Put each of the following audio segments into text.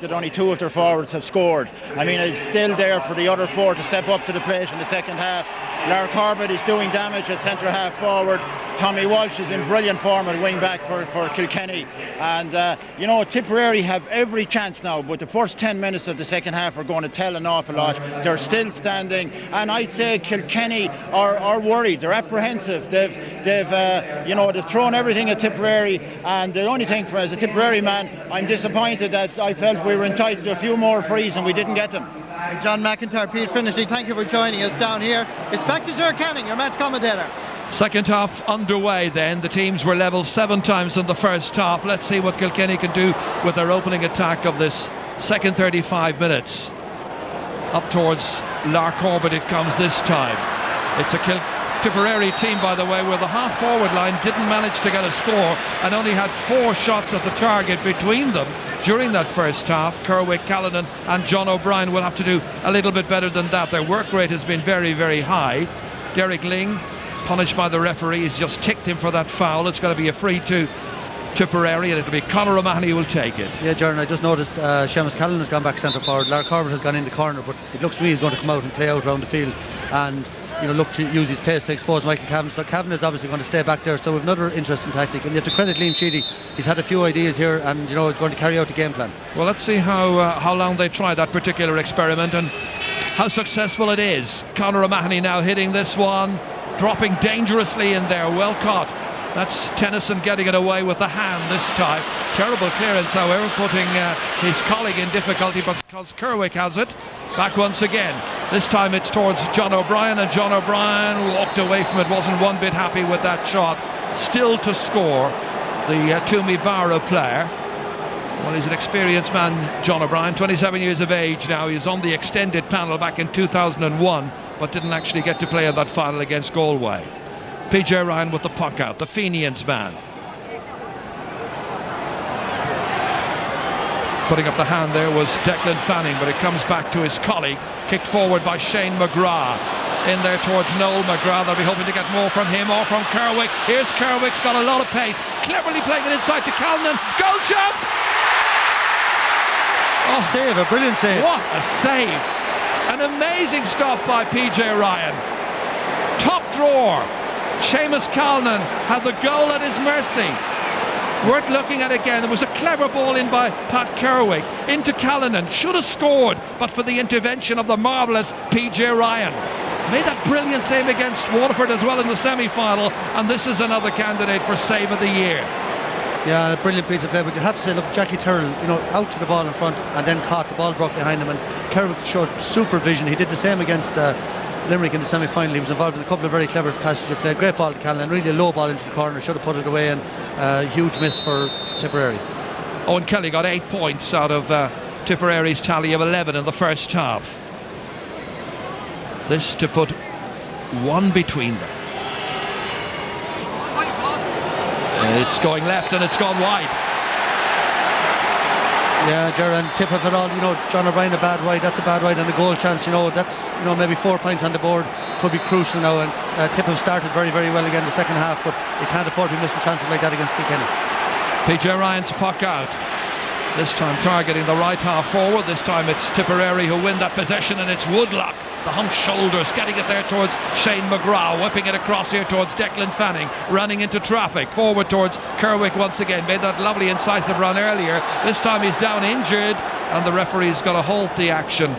that only 2 of their forwards have scored. I mean, it's still there for the other 4 to step up to the plate in the second half. Lar Corbett is doing damage at centre half forward. Tommy Walsh is in brilliant form at wing back for Kilkenny. And, you know, Tipperary have every chance now, but the first 10 minutes of the second half are going to tell an awful lot. They're still standing, and I'd say Kilkenny are worried. They're apprehensive. They've thrown everything at Tipperary, and the only thing as a Tipperary man, I'm disappointed that I felt we were entitled to a few more frees and we didn't get them. John McIntyre, Pete Finnerty, thank you for joining us down here. It's back to Ger Canning, your match commentator. Second half underway then. The teams were level 7 times in the first half. Let's see what Kilkenny can do with their opening attack of this second 35 minutes. Up towards Lar Corbett it comes this time. It's a Tipperary team, by the way, where the half-forward line didn't manage to get a score and only had 4 shots at the target between them during that first half. Kerwick, Callanan and John O'Brien will have to do a little bit better than that. Their work rate has been very, very high. Derek Ling, punished by the referee, he's just ticked him for that foul. It's going to be a free to Tipperary, and it'll be Conor O'Mahony who will take it. Yeah, Jordan, I just noticed Seamus Callanan has gone back centre forward. Lar Corbett has gone in the corner, but it looks to me he's going to come out and play out around the field and, you know, look to use his pace to expose Michael Cavan. So Cavan is obviously going to stay back there. So we have another interesting tactic, and you have to credit Liam Sheedy. He's had a few ideas here, and, you know, it's going to carry out the game plan. Well, let's see how long they try that particular experiment and how successful it is. Conor O'Mahony now hitting this one, dropping dangerously in there, well caught. That's Tennyson getting it away with the hand this time. Terrible clearance, however, putting his colleague in difficulty, but because Kerwick has it, back once again. This time it's towards John O'Brien, and John O'Brien walked away from it, wasn't one bit happy with that shot. Still to score, the Toomey Barrow player. Well, he's an experienced man, John O'Brien, 27 years of age now. He was on the extended panel back in 2001, but didn't actually get to play in that final against Galway. PJ Ryan with the puck out, the Fenians man. Putting up the hand there was Declan Fanning, but it comes back to his colleague, kicked forward by Shane McGrath. In there towards Noel McGrath. They'll be hoping to get more from him or from Kerwick. Here's Kerwick's got a lot of pace, cleverly playing it inside to Callanan. Goal chance! Oh, save, a brilliant save. What a save. An amazing stop by PJ Ryan. Top drawer. Seamus Callanan had the goal at his mercy. Worth looking at again. There was a clever ball in by Pat Kerwick into Callanan. Should have scored, but for the intervention of the marvellous PJ Ryan. Made that brilliant save against Waterford as well in the semi-final, and this is another candidate for save of the year. Yeah, a brilliant piece of play, but you have to say, look, Jackie Turrell, you know, out to the ball in front and then caught the ball, broke behind him, and Kerwick showed supervision. He did the same against Limerick in the semi-final. He was involved in a couple of very clever passages of play. Great ball to Callanan, really a low ball into the corner, should have put it away, and huge miss for Tipperary. Owen Kelly got 8 points out of Tipperary's tally of 11 in the first half. This to put 1 between them. It's going left and it's gone wide. Yeah, Gerard, and tip of it all, you know, John O'Brien a bad wide, that's a bad wide, and a goal chance, you know, that's, you know, maybe 4 points on the board, could be crucial now, and Tip have started very, very well again in the second half, but you can't afford to be missing chances like that against Kilkenny. PJ Ryan's puck out. This time targeting the right half forward. This time it's Tipperary who win that possession, and it's Woodlock, the humped shoulders, getting it there towards Shane McGrath, whipping it across here towards Declan Fanning, running into traffic, forward towards Kerwick once again, made that lovely incisive run earlier. This time he's down injured, and the referee's got to halt the action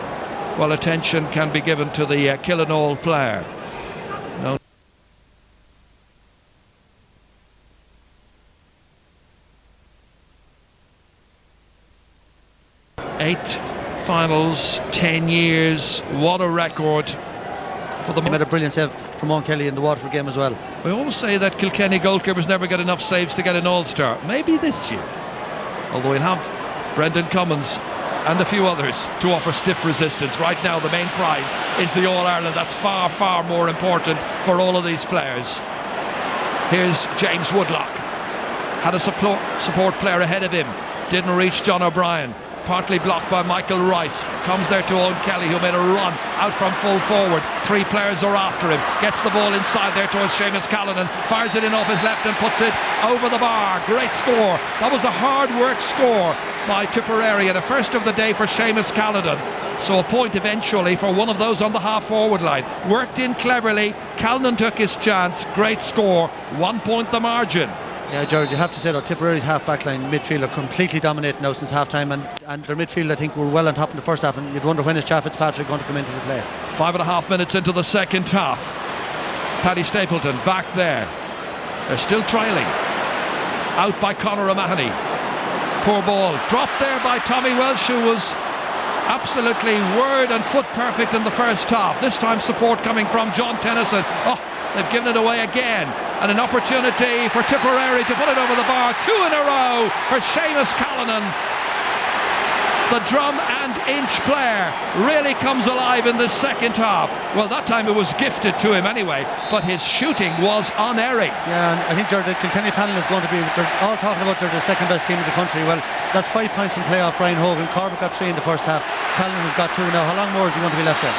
while attention can be given to the Kilkenny player. No. Eight finals, 10 years, what a record for the... He made a brilliant save from Owen Kelly in the Waterford game as well. We always say that Kilkenny goalkeepers never get enough saves to get an All-Star. Maybe this year, although he'll have Brendan Cummins and a few others to offer stiff resistance. Right now the main prize is the All-Ireland. That's far, far more important for all of these players. Here's James Woodlock, had a support player ahead of him, didn't reach John O'Brien. partly blocked by Michael Rice. Comes there to Owen Kelly, who made a run out from full forward. 3 players are after him. Gets the ball inside there towards Seamus Callanan. Fires it in off his left and puts it over the bar. Great score. That was a hard work score by Tipperary, and a first of the day for Seamus Callanan. So a point eventually for one of those on the half-forward line. Worked in cleverly. Callanan took his chance. Great score. 1 point the margin. Yeah, George, you have to say though, Tipperary's half-back line midfield are completely dominating now since half-time, and their midfield, I think, were well on top in the first half, and you'd wonder when is Chaff Fitzpatrick going to come into the play. 5.5 minutes into the second half. Paddy Stapleton back there. They're still trailing. Out by Conor O'Mahony. Poor ball. Dropped there by Tommy Welsh, who was absolutely word and foot perfect in the first half. This time support coming from John Tennyson. Oh, they've given it away again. And an opportunity for Tipperary to put it over the bar. 2 in a row for Seamus Callanan. The drum and inch player really comes alive in the second half. Well, that time it was gifted to him anyway, but his shooting was unerring. Yeah, and I think, George, the Kilkenny panel is going to be, they're all talking about they're the second best team in the country. Well, that's 5 points from playoff Brian Hogan. Corbett got 3 in the first half. Callanan has got 2 now. How long more is he going to be left there?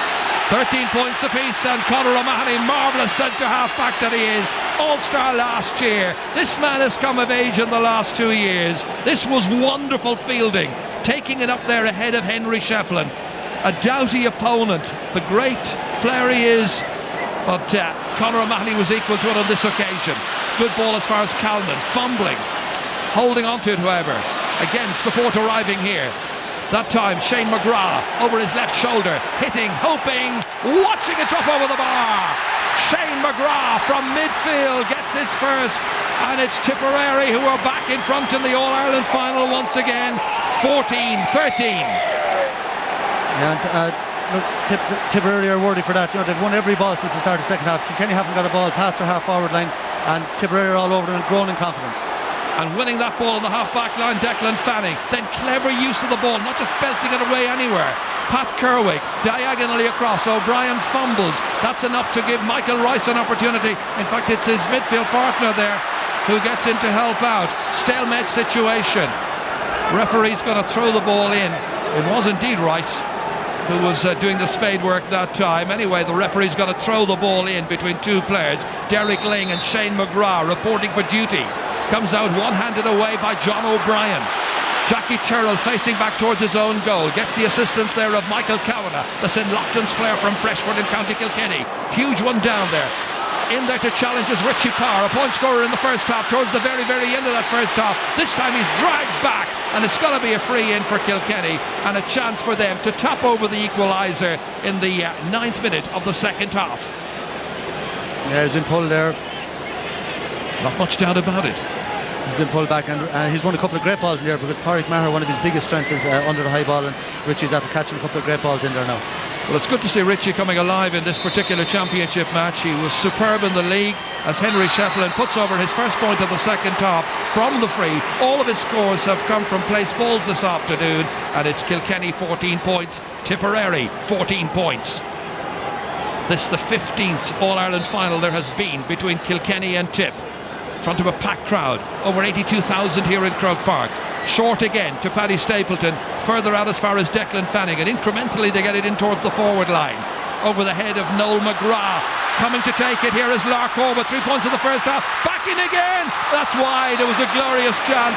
13 points apiece, and Conor O'Mahony, marvellous centre-half back that he is, all-star last year. This man has come of age in the last 2 years. This was wonderful fielding, taking it up there ahead of Henry Shefflin. A doughty opponent, the great player he is, but Conor O'Mahony was equal to it on this occasion. Good ball as far as Callanan, fumbling, holding on to it, however. Again, support arriving here. That time Shane McGrath over his left shoulder, hitting, hoping, watching it drop over the bar. Shane McGrath from midfield gets his first, and it's Tipperary who are back in front in the All-Ireland final once again, 14-13. Yeah, look, Tipperary are worthy for that. You know, they've won every ball since the start of the second half. Kilkenny haven't got a ball past their half-forward line, and Tipperary are all over them and growing in confidence. And winning that ball on the half-back line, Declan Fanning. Then clever use of the ball, not just belting it away anywhere. Pat Kerwick diagonally across. O'Brien fumbles. That's enough to give Michael Rice an opportunity. In fact, it's his midfield partner there who gets in to help out. Stalemate situation. Referee's going to throw the ball in. It was indeed Rice who was doing the spade work that time. Anyway, the referee's going to throw the ball in between 2 players. Derek Ling and Shane McGrath reporting for duty. Comes out one-handed away by John O'Brien. Jackie Turrell facing back towards his own goal. Gets the assistance there of Michael Kavanagh, the St. Loughton's player from Preshford in County Kilkenny. Huge one down there. In there to challenge is Richie Power, a point scorer in the first half, towards the very, very end of that first half. This time he's dragged back, and it's going to be a free in for Kilkenny, and a chance for them to tap over the equaliser in the 9th minute of the second half. Yeah, he's been pulled there. Not much doubt about it. He's been pulled back, and he's won a couple of great balls in there, because Tariq Maher, one of his biggest strengths is under the high ball, and Richie's after catching a couple of great balls in there now. Well, it's good to see Richie coming alive in this particular championship match. He was superb in the league as Henry Shefflin puts over his first point of the second half from the free. All of his scores have come from place balls this afternoon, and it's Kilkenny 14 points, Tipperary 14 points. This is the 15th All-Ireland final there has been between Kilkenny and Tip. In front of a packed crowd, over 82,000 here in Croke Park. Short again to Paddy Stapleton, further out as far as Declan Fanning, and incrementally they get it in towards the forward line. Over the head of Noel McGrath. Coming to take it here is Lark Corbett, 3 points in the first half. Back in again! That's wide, it was a glorious chance.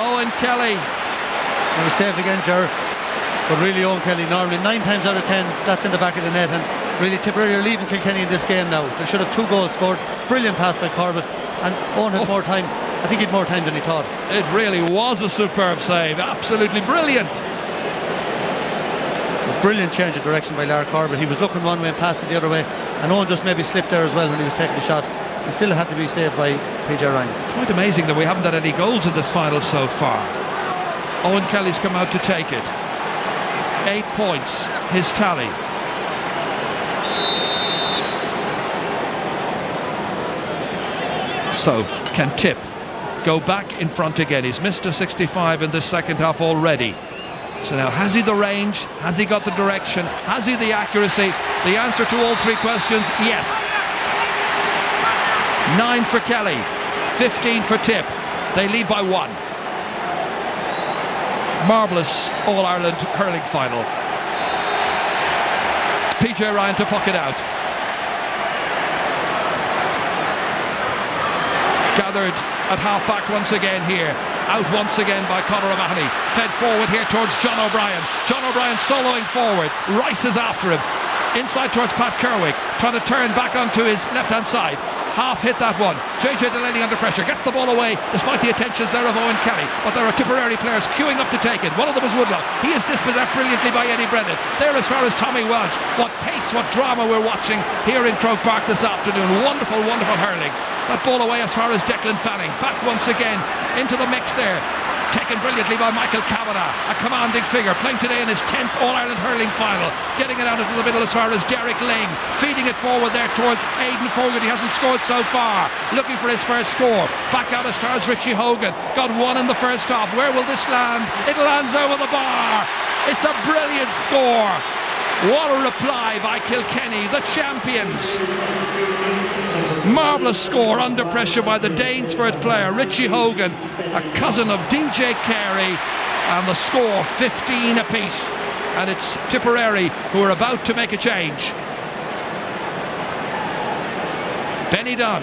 Owen Kelly. It was saved again, Ger. But really, Owen Kelly, normally 9 times out of 10, that's in the back of the net, and really Tipperary are leaving Kilkenny in this game now. They should have 2 goals scored. Brilliant pass by Corbett, and Owen had more time. I think he had more time than he thought. It really was a superb save, absolutely brilliant. A brilliant change of direction by Lark Corbett. He was looking one way and passed it the other way, and Owen just maybe slipped there as well when he was taking the shot. He still had to be saved by PJ Ryan. Quite amazing that we haven't had any goals in this final so far. Owen Kelly's come out to take it. 8 points, his tally. So, can Tip go back in front again? He's missed a 65 in this second half already. So now, has he the range? Has he got the direction? Has he the accuracy? The answer to all 3 questions, yes. 9 for Kelly, 15 for Tip. They lead by 1. marvellous All-Ireland hurling final. PJ Ryan to puck it out. Gathered at half-back once again here. Out once again by Conor O'Mahony. Fed forward here towards John O'Brien. John O'Brien soloing forward. Rice is after him. Inside towards Pat Kerwick. Trying to turn back onto his left-hand side. Half hit that one. JJ Delaney under pressure. Gets the ball away despite the attentions there of Owen Kelly. But there are Tipperary players queuing up to take it. One of them is Woodlock. He is dispossessed brilliantly by Eddie Brennan. There as far as Tommy Welch. What pace, what drama we're watching here in Croke Park this afternoon. Wonderful, wonderful hurling. That ball away as far as Declan Fanning. Back once again into the mix there. Taken brilliantly by Michael Kavanagh, a commanding figure, playing today in his 10th All-Ireland hurling final, getting it out into the middle as far as Derek Ling, feeding it forward there towards Aidan Fogarty. He hasn't scored so far, looking for his first score. Back out as far as Richie Hogan, got one in the first half. Where will this land? It lands over the bar. It's a brilliant score. What a reply by Kilkenny, the champions. Marvellous score under pressure by the Danesford player Richie Hogan, a cousin of DJ Carey, and the score 15 apiece. And it's Tipperary who are about to make a change. Benny Dunn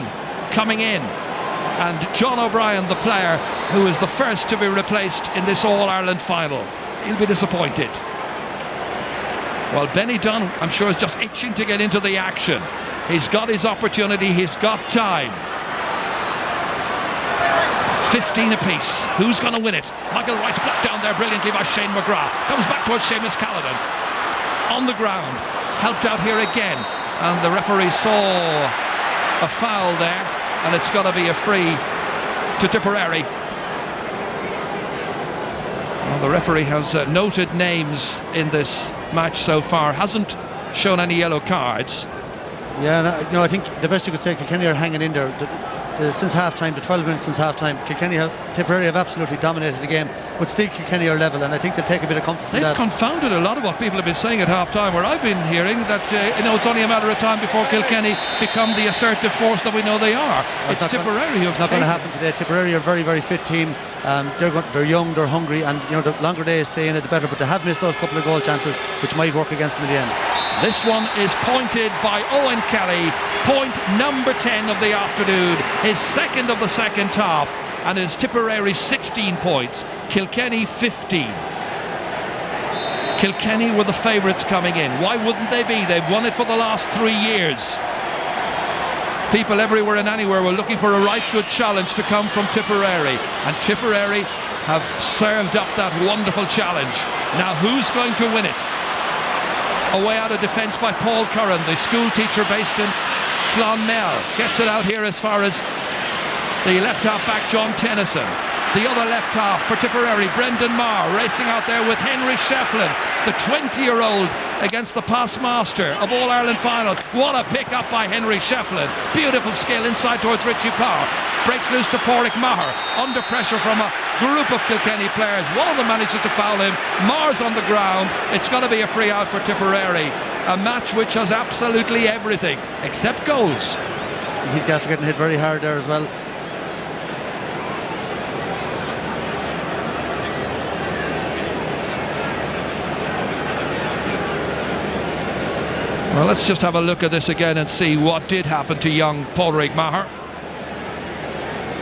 coming in, and John O'Brien, the player who is the first to be replaced in this All-Ireland final. He'll be disappointed. Well, Benny Dunn, I'm sure, is just itching to get into the action. He's got his opportunity, he's got time. 15 apiece. Who's going to win it? Michael Rice blocked down there brilliantly by Shane McGrath. Comes back towards Seamus Callanan. On the ground. Helped out here again. And the referee saw a foul there. And it's going to be a free to Tipperary. Well, the referee has noted names in this match so far. Hasn't shown any yellow cards. Yeah, and, I think the best you could say, Kilkenny are hanging in there. Since half-time, the 12 minutes since half-time, Tipperary have absolutely dominated the game, but still Kilkenny are level, and I think they'll take a bit of comfort from that. They've confounded a lot of what people have been saying at half-time, where I've been hearing that it's only a matter of time before Kilkenny become the assertive force that we know they are. It's Tipperary who've It's not going to happen today. Tipperary are a very, very fit team. They're young, they're hungry, and the longer they stay in it, the better. But they have missed those couple of goal chances, which might work against them in the end. This one is pointed by Owen Kelly, point number 10 of the afternoon, his second of the second half, and it's Tipperary 16 points, Kilkenny 15. Kilkenny were the favourites coming in. Why wouldn't they be? They've won it for the last 3 years. People everywhere and anywhere were looking for a right good challenge to come from Tipperary, and Tipperary have served up that wonderful challenge. Now who's going to win it? Away out of defence by Paul Curran, the school teacher based in Clonmel. Gets it out here as far as the left half back John Tennyson. The other left half for Tipperary, Brendan Marr, racing out there with Henry Shefflin, the 20-year-old against the past master of All-Ireland finals. What a pick up by Henry Shefflin. Beautiful skill inside towards Richie Power. Breaks loose to Pádraig Maher. Under pressure from a group of Kilkenny players. One of them manages to foul him. Marr's on the ground. It's going to be a free out for Tipperary. A match which has absolutely everything except goals. He's after getting hit very hard there as well. Well, let's just have a look at this again and see what did happen to young Pádraig Maher.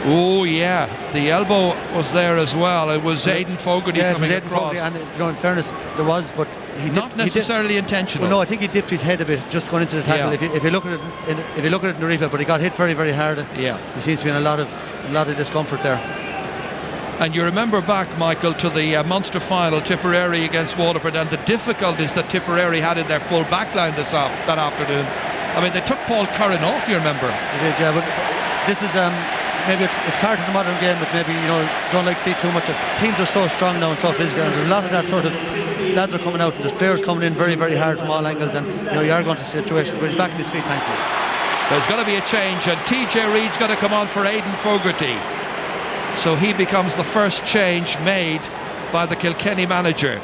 Oh yeah, the elbow was there as well. It was Aidan Fogarty coming across. And in fairness, there was, but he not necessarily intentional. Well, no, I think he dipped his head a bit just going into the tackle. Yeah. If you look at it, if you look at it in the replay, but he got hit very, very hard. Yeah, he seems to be in a lot of discomfort there. And you remember back, Michael, to the Munster final, Tipperary against Waterford, and the difficulties that Tipperary had in their full backline that afternoon. I mean, they took Paul Curran off, you remember? They did, yeah, but this is maybe it's part of the modern game, but maybe don't like to see too much of. Teams are so strong now and so physical, and there's a lot of that sort of lads are coming out, and there's players coming in very, very hard from all angles, and you are going to see situations where he's back on his feet, thankfully. There's going to be a change, and TJ Reid's going to come on for Aidan Fogarty. So he becomes the first change made by the Kilkenny manager.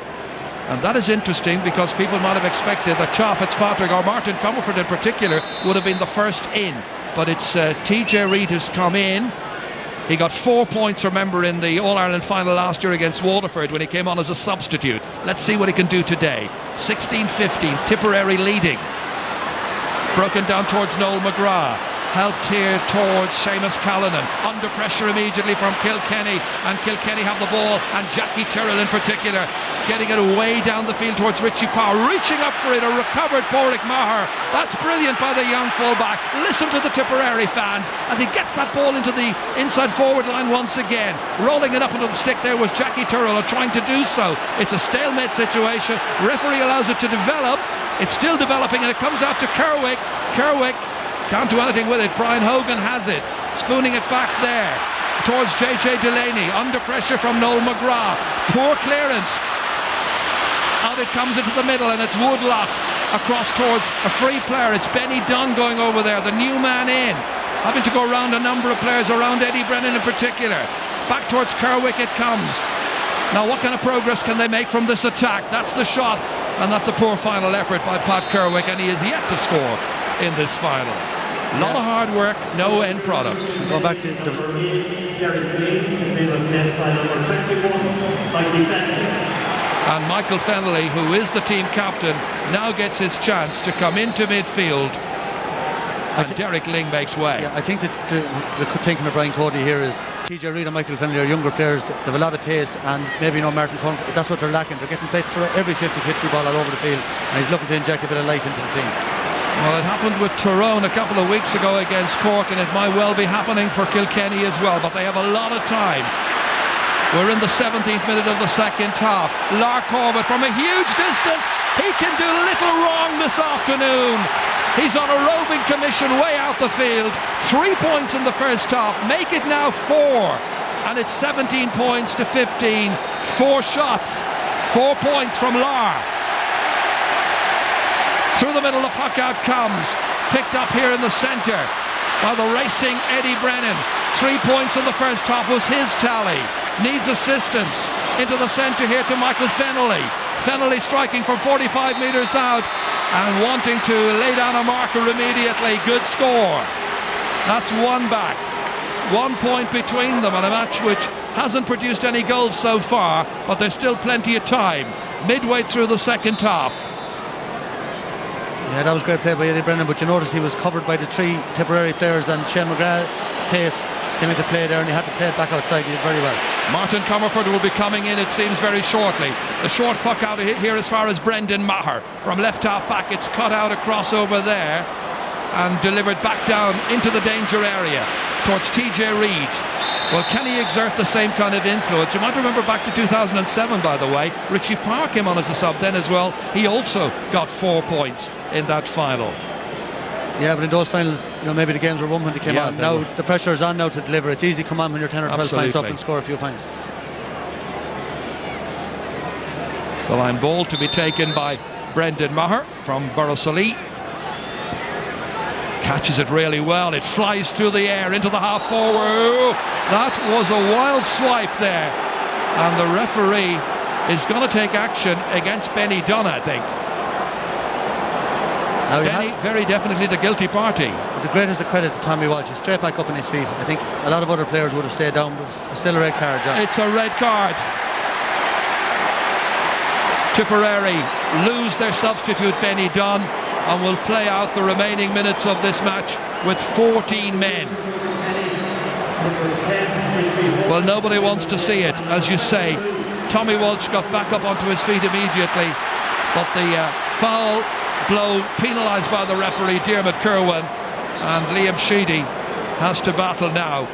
And that is interesting because people might have expected that Cha Fitzpatrick or Martin Comerford in particular would have been the first in. But it's TJ Reid who's come in. He got 4 points, remember, in the All-Ireland final last year against Waterford when he came on as a substitute. Let's see what he can do today. 16-15, Tipperary leading. Broken down towards Noel McGrath. Helped here towards Seamus Callanan. Under pressure immediately from Kilkenny. And Kilkenny have the ball. And Jackie Tyrrell in particular getting it way down the field towards Richie Power. Reaching up for it, a recovered Pádraig Maher. That's brilliant by the young fullback. Listen to the Tipperary fans as he gets that ball into the inside forward line once again. Rolling it up into the stick there was Jackie Tyrrell trying to do so. It's a stalemate situation. Referee allows it to develop. It's still developing and it comes out to Kerwick. Kerwick can't do anything with it. Brian Hogan has it. Spooning it back there towards JJ Delaney. Under pressure from Noel McGrath. Poor clearance. Out it comes into the middle and it's Woodlock across towards a free player. It's Benny Dunn going over there, the new man in. Having to go around a number of players, around Eddie Brennan in particular. Back towards Kerwick it comes. Now what kind of progress can they make from this attack? That's the shot. And that's a poor final effort by Pat Kerwick, and he is yet to score in this final. A lot of hard work, no end product. Go back to and Michael Fennelly, who is the team captain, now gets his chance to come into midfield, and Derek Ling makes way. Yeah, I think that the thinking of Brian Cody here is TJ Reid and Michael Fennelly are younger players. They have a lot of pace, and maybe Martin Conn, that's what they're lacking. They're getting beat for every 50-50 ball all over the field, and he's looking to inject a bit of life into the team. Well, it happened with Tyrone a couple of weeks ago against Cork, and it might well be happening for Kilkenny as well, but they have a lot of time. We're in the 17th minute of the second half. Lark Corbett from a huge distance. He can do little wrong this afternoon. He's on a roving commission way out the field. 3 points in the first half. Make it now 4. And it's 17 points to 15. 4 shots. 4 points from Lar. Through the middle, the puck out comes. Picked up here in the centre by the racing Eddie Brennan. 3 points in the first half was his tally. Needs assistance. Into the centre here to Michael Fennelly. Fennelly striking from 45 metres out and wanting to lay down a marker immediately. Good score. That's one back. 1 point between them, and a match which hasn't produced any goals so far, but there's still plenty of time. Midway through the second half. Yeah, that was great play by Eddie Brennan, but you notice he was covered by the 3 Tipperary players, and Shane McGrath's pace came into play there, and he had to play it back outside. He did very well. Martin Comerford will be coming in, it seems, very shortly. The short puck out here as far as Brendan Maher. From left half back, it's cut out across over there and delivered back down into the danger area towards TJ Reid. Well, can he exert the same kind of influence? You might remember back to 2007, by the way. Richie Power came on as a sub then as well. He also got 4 points in that final. Yeah, but in those finals, you know, maybe the games were won when they came on. Now the pressure is on now to deliver. It's easy to come on when you're 10 or 12 points up and score a few points. The line ball to be taken by Brendan Maher from Borrisoleigh. Catches it really well. It flies through the air into the half forward. That was a wild swipe there. And the referee is going to take action against Benny Dunn, I think. Now Benny, very definitely the guilty party. The greatest of credit to Tommy Walsh. He's straight back up on his feet. I think a lot of other players would have stayed down, but it's still a red card, John. It's a red card. Tipperary lose their substitute Benny Dunn and will play out the remaining minutes of this match with 14 men. Well, nobody wants to see it, as you say. Tommy Walsh got back up onto his feet immediately, but the foul blow penalised by the referee Diarmuid Kerwin, and Liam Sheedy has to battle now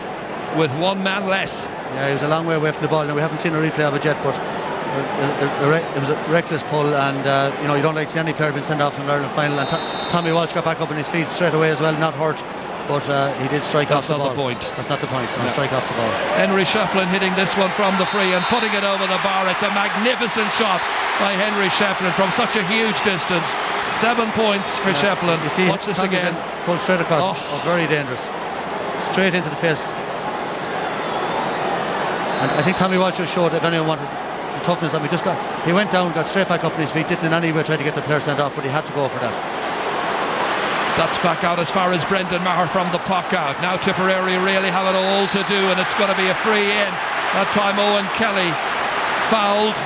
with 1 man less. Yeah, he was a long way away from the ball. Now, we haven't seen a replay of it yet, but it was a reckless pull, and you know, you don't like to see any player being sent off in the Ireland final, and Tommy Walsh got back up on his feet straight away as well, not hurt, but he did strike off the ball. That's not the point. That's not the point. No. Strike off the ball. Henry Shefflin hitting this one from the free and putting it over the bar. It's a magnificent shot by Henry Shefflin from such a huge distance. 7 points for Shefflin. You see, watch this again. Pulled straight across. Oh, very dangerous. Straight into the face. And I think Tommy Walsh just showed, if anyone wanted the toughness that he went down, got straight back up on his feet, didn't in any way try to get the player sent off, but he had to go for that. That's back out as far as Brendan Maher from the puck out. Now Tipperary really have it all to do, and it's going to be a free in. That time Owen Kelly fouled.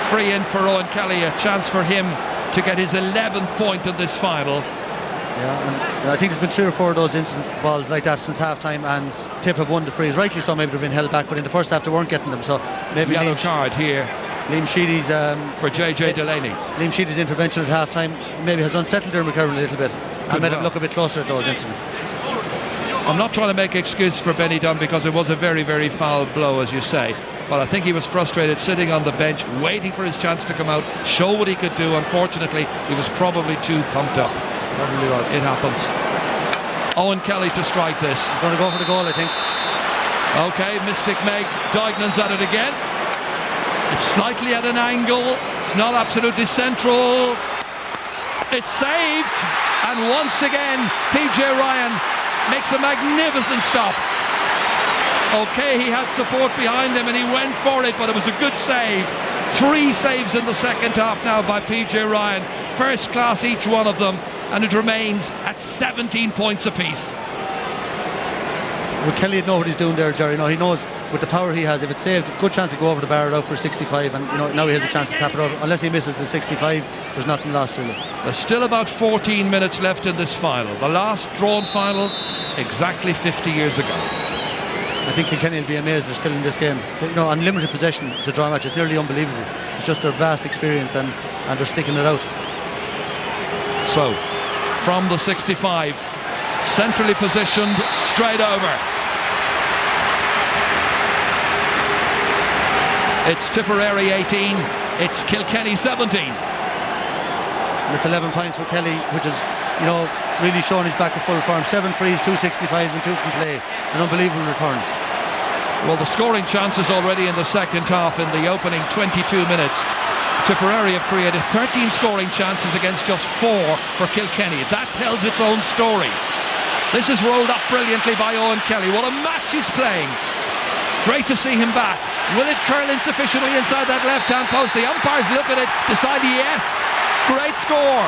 Free in for Owen Kelly, a chance for him to get his 11th point in this final. Yeah, and I think there's been 3 or 4 of those instant balls like that since half-time, and Tip have won the frees. Rightly so, maybe they've been held back, but in the first half they weren't getting them, so maybe yellow card here Liam Sheedy's for JJ Delaney. Liam Sheedy's intervention at half-time maybe has unsettled Dermot Curran a little bit and made it look a bit closer at those incidents. I'm not trying to make excuse for Benny Dunn, because it was a very, very foul blow, as you say. But I think he was frustrated sitting on the bench, waiting for his chance to come out, show what he could do. Unfortunately, he was probably too pumped up. Probably was. It happens. Owen Kelly to strike this. He's going to go for the goal, I think. Okay, Mystic Meg Duignan's at it again. It's slightly at an angle. It's not absolutely central. It's saved. And once again, PJ Ryan makes a magnificent stop. Okay, he had support behind him and he went for it, but it was a good save. 3 saves in the second half now by PJ Ryan. First class, each one of them, and it remains at 17 points apiece. Well, Kelly would know what he's doing there, Jerry. He knows with the power he has, if it's saved, good chance to go over the bar out for 65, and now he has a chance to tap it over. Unless he misses the 65, there's nothing lost really. There's still about 14 minutes left in this final. The last drawn final exactly 50 years ago. I think Kilkenny will be amazed they're still in this game. Unlimited possession, it's a draw match. It's nearly unbelievable. It's just their vast experience, and they're sticking it out. So, from the 65, centrally positioned, straight over. It's Tipperary 18, it's Kilkenny 17. And it's 11 points for Kelly, which is, really showing he's back to full form. 7 frees, 2 65s and 2 from play. An unbelievable return. Well, the scoring chances already in the second half in the opening 22 minutes. Tipperary have created 13 scoring chances against just 4 for Kilkenny. That tells its own story. This is rolled up brilliantly by Owen Kelly. What a match he's playing. Great to see him back. Will it curl insufficiently inside that left-hand post? The umpires look at it, decide yes. Great score.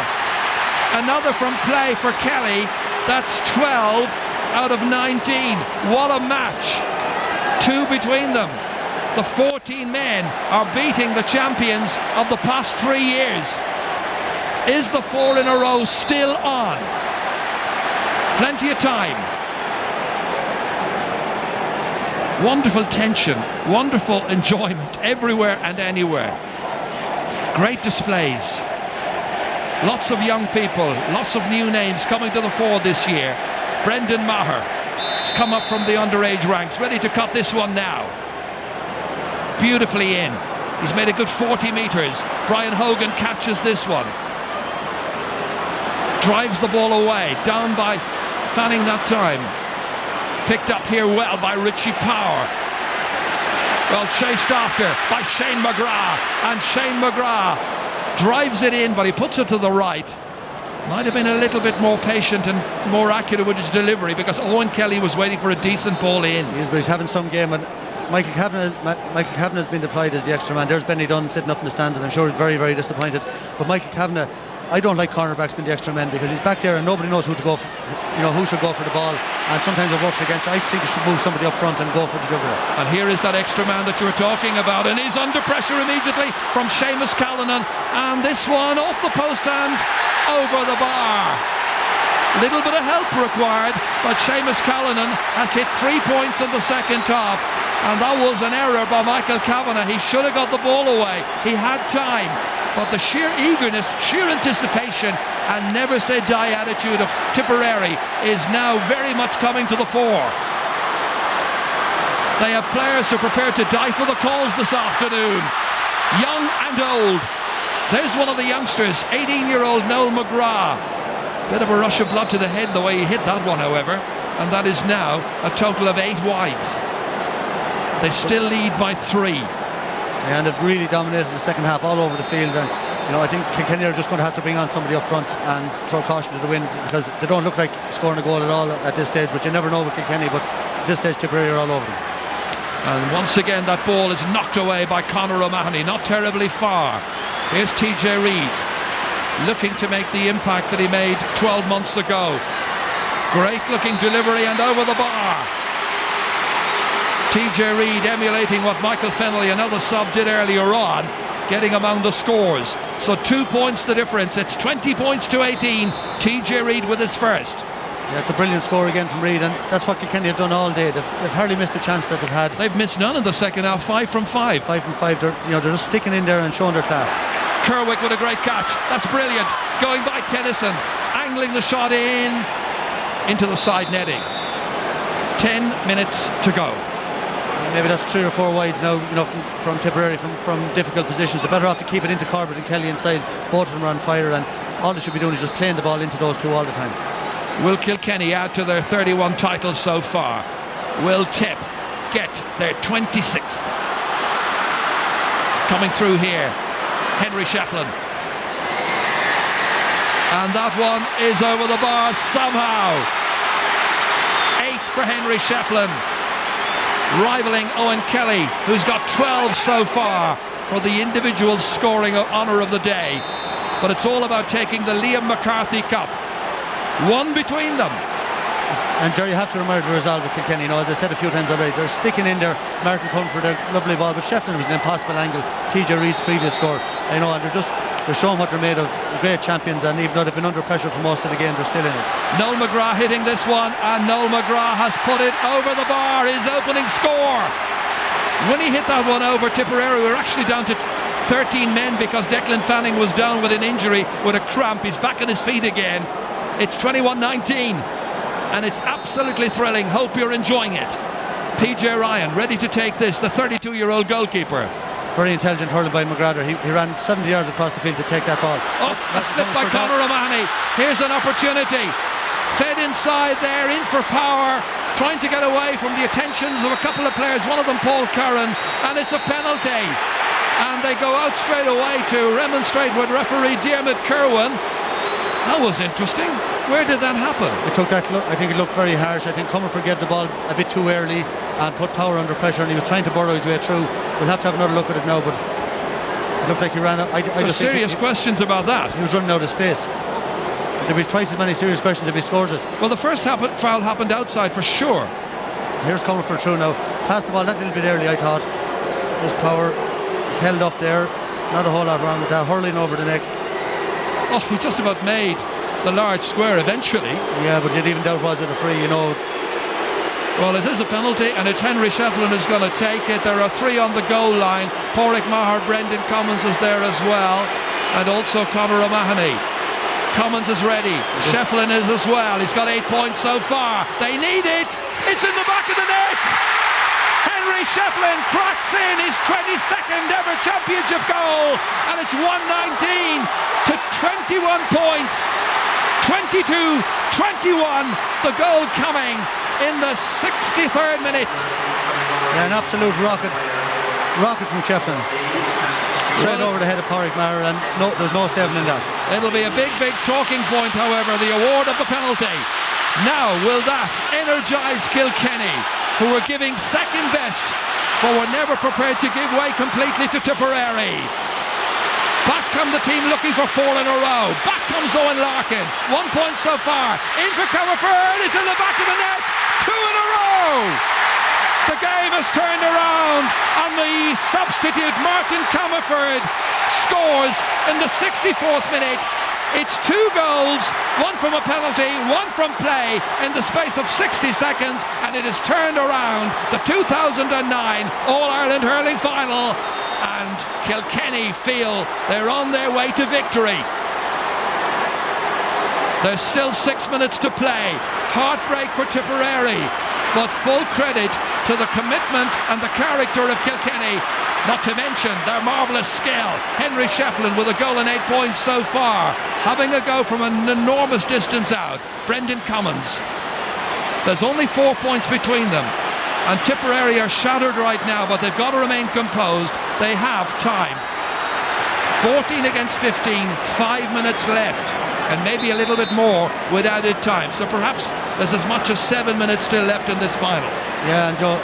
Another from play for Kelly. That's 12 out of 19. What a match. 2 between them. The 14 men are beating the champions of the past 3 years. Is the 4 in a row still on? Plenty of time. Wonderful tension, wonderful enjoyment everywhere and anywhere. Great displays. Lots of young people, lots of new names coming to the fore this year. Brendan Maher has come up from the underage ranks, ready to cut this one now. Beautifully in. He's made a good 40 metres. Brian Hogan catches this one. Drives the ball away, down by Fanning that time. Picked up here well by Richie Power. Well, chased after by Shane McGrath, and Shane McGrath drives it in, but he puts it to the right. Might have been a little bit more patient and more accurate with his delivery, because Owen Kelly was waiting for a decent ball in. He is, but he's having some game, and Michael Kavanagh has been deployed as the extra man. There's Benny Dunn sitting up in the stand, and I'm sure he's very, very disappointed. But Michael Kavanagh, I don't like cornerbacks being the extra men, because he's back there and nobody knows who to go for, who should go for the ball, and sometimes it works against. I think they should move somebody up front and go for the juggler. And here is that extra man that you were talking about, and he's under pressure immediately from Seamus Callanan, and this one off the post and over the bar. Little bit of help required, but Seamus Callanan has hit 3 points in the second half, and that was an error by Michael Kavanagh. He should have got the ball away. He had time, but the sheer eagerness, sheer anticipation and never say die attitude of Tipperary is now very much coming to the fore. They have players who are prepared to die for the cause this afternoon, young and old. There's one of the youngsters, 18-year-old Noel McGrath. Bit of a rush of blood to the head the way he hit that one, however, and that is now a total of 8 wides. They still lead by 3. And they've really dominated the second half all over the field, and I think Kilkenny are just going to have to bring on somebody up front and throw caution to the wind, because they don't look like scoring a goal at all at this stage, but you never know with Kilkenny. But at this stage Tipperary are all over them. And once again that ball is knocked away by Conor O'Mahony, not terribly far. Here's TJ Reid. looking to make the impact that he made 12 months ago. Great looking delivery and over the bar. TJ Reid emulating what Michael Fennelly, another sub, did earlier on, getting among the scores. So 2 points the difference. It's 20 points to 18. TJ Reid with his first. Yeah, it's a brilliant score again from Reid, and that's what Kilkenny have done all day. They've hardly missed a chance that they've had. They've missed none in the second half. 5 from 5. 5 from 5. They're just sticking in there and showing their class. Kerwick with a great catch. That's brilliant. Going by Tennyson, angling the shot into the side netting. 10 minutes to go. Maybe that's 3 or 4 wides now, from Tipperary, from difficult positions. They're better off to keep it into Corbett and Kelly inside. Both of them are on fire, and all they should be doing is just playing the ball into those two all the time. Will Kilkenny add to their 31 titles so far? Will Tip get their 26th? Coming through here, Henry Shefflin. And that one is over the bar somehow. 8 for Henry Shefflin, rivaling Owen Kelly, who's got 12 so far for the individual scoring honour of the day. But it's all about taking the Liam McCarthy Cup. One between them. And Jerry, you have to remember the resolve with Kilkenny. As I said a few times already, they're sticking in there. Martin Comfort, a lovely ball, but Shefflin was an impossible angle. TJ Reid's previous score. And they're showing what they're made of. Great champions, and even though they've been under pressure for most of the game, they're still in it. Noel McGrath hitting this one, and Noel McGrath has put it over the bar. His opening score. When he hit that one over Tipperary, we were actually down to 13 men because Declan Fanning was down with an injury, with a cramp. He's back on his feet again. It's 21-19, and it's absolutely thrilling. Hope you're enjoying it. PJ Ryan ready to take this, the 32-year-old goalkeeper. Very intelligent hurling by McGrath. He ran 70 yards across the field to take that ball. Oh, a slip by Conor O'Mahony. Here's an opportunity. Fed inside there, in for power, trying to get away from the attentions of a couple of players, one of them Paul Curran, and it's a penalty. And they go out straight away to remonstrate with referee Diarmuid Kerwin. That was interesting. Where did that happen? It took that look. I think it looked very harsh. I think Comerford gave the ball a bit too early and put Power under pressure, and he was trying to burrow his way through. We'll have to have another look at it now, but it looked like he ran out. There's serious questions about that. He was running out of space. There'd be twice as many serious questions if he scores it. Well, the first foul happened outside for sure. Here's Comerford through now. Passed the ball that little bit early, I thought. There's Power. He's held up there. Not a whole lot wrong with that. Hurling over the neck. Oh, he just about made the large square eventually. Yeah, but you'd even doubt was it a free, Well, it is a penalty, and it's Henry Shefflin who's going to take it. There are 3 on the goal line. Pádraig Maher, Brendan Commons is there as well, and also Conor O'Mahony. Commons is ready. Shefflin is as well. He's got 8 points so far. They need it. It's in the back of the net. Henry Shefflin cracks in his 22nd ever championship goal, and it's 119 to 21 points. 22-21, the goal coming in the 63rd minute. Yeah, an absolute rocket from Shefflin. Straight over the head of Pádraig Maher, and no, there's no saving in that. It'll be a big talking point, however, the award of the penalty. Now, will that energise Kilkenny, who were giving second best, but were never prepared to give way completely to Tipperary? Back come the team looking for 4 in a row. Back comes Owen Larkin. 1 point so far. In for Comerford. It's in the back of the net. 2 in a row. The game has turned around, and the substitute Martin Comerford scores in the 64th minute. It's 2 goals, 1 from a penalty, 1 from play in the space of 60 seconds, and it has turned around the 2009 All-Ireland Hurling Final. And Kilkenny feel they're on their way to victory. There's still 6 minutes to play. Heartbreak for Tipperary, but full credit to the commitment and the character of Kilkenny, not to mention their marvellous skill. Henry Shefflin with a goal and 8 points so far, having a go from an enormous distance out. Brendan Commons. There's only 4 points between them, and Tipperary are shattered right now, but they've got to remain composed. They have time. 14 against 15, 5 minutes left, and maybe a little bit more with added time. So perhaps there's as much as 7 minutes still left in this final. Yeah, and Joe,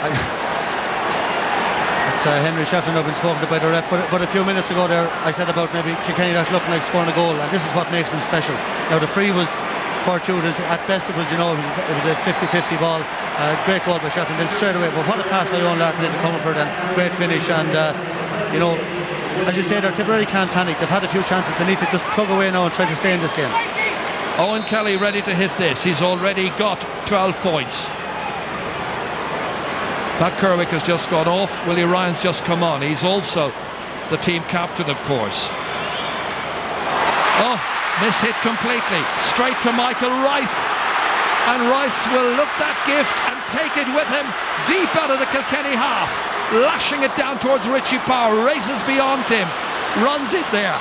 It's Henry Sheffield now been spoken to by the ref, but a few minutes ago there I said about maybe Kilkenny not looking like scoring a goal, and this is what makes them special. Now the free was fortuitous, at best it was, you know, it was a 50-50 ball, great goal by Sheffield, then straight away, but what a pass by Owen Larkin into Comerford, and great finish, and you know, as you say, Tipperary can't panic, they've had a few chances, they need to just plug away now and try to stay in this game. Owen Kelly ready to hit this, he's already got 12 points. Pat Kerwick has just gone off. Willie Ryan's just come on. He's also the team captain, of course. Oh, mishit completely. Straight to Michael Rice. And Rice will look that gift and take it with him deep out of the Kilkenny half. Lashing it down towards Richie Power. Races beyond him. Runs it there.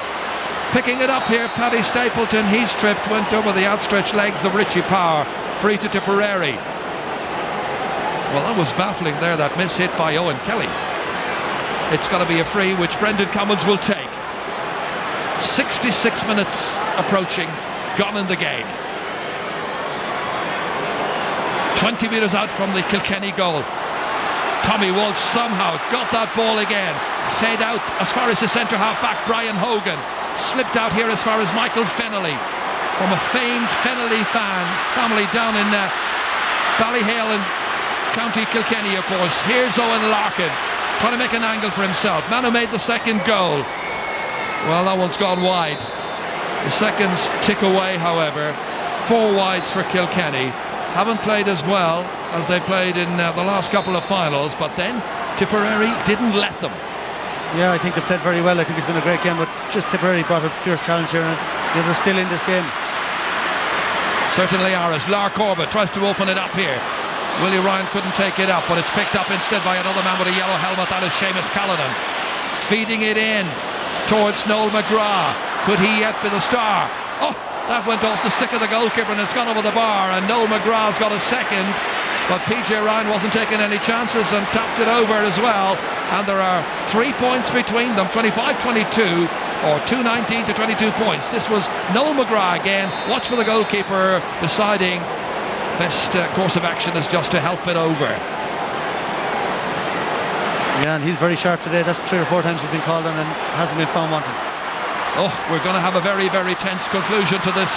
Picking it up here, Paddy Stapleton. He's tripped. Went over the outstretched legs of Richie Power. Free to Tipperary. Well, that was baffling there, that miss-hit by Owen Kelly. It's got to be a free, which Brendan Cummins will take. 66 minutes approaching, gone in the game. 20 metres out from the Kilkenny goal. Tommy Walsh somehow got that ball again. Fade out as far as the centre half back, Brian Hogan. Slipped out here as far as Michael Fennelly, from a famed Fennelly family down in Ballyhale and County Kilkenny, of course. Here's Owen Larkin trying to make an angle for himself. Man who made the second goal. Well, that one's gone wide. The seconds tick away, however. 4 wides for Kilkenny. Haven't played as well as they played in the last couple of finals, but then Tipperary didn't let them. Yeah, I think they played very well. I think it's been a great game, but just Tipperary brought a fierce challenge here, and they're still in this game. Certainly are, as Lar Corbett tries to open it up here. Willie Ryan couldn't take it up, but it's picked up instead by another man with a yellow helmet. That is Seamus Callanan. Feeding it in towards Noel McGrath. Could he yet be the star? Oh, that went off the stick of the goalkeeper and it's gone over the bar, and Noel McGrath's got a second, but PJ Ryan wasn't taking any chances and tapped it over as well. And there are 3 points between them, 25-22 or 2-19 to 22 points. This was Noel McGrath again. Watch for the goalkeeper deciding best course of action is just to help it over. Yeah, and he's very sharp today. That's 3 or 4 times he's been called on and hasn't been found wanting. Oh, we're going to have a very, very tense conclusion to this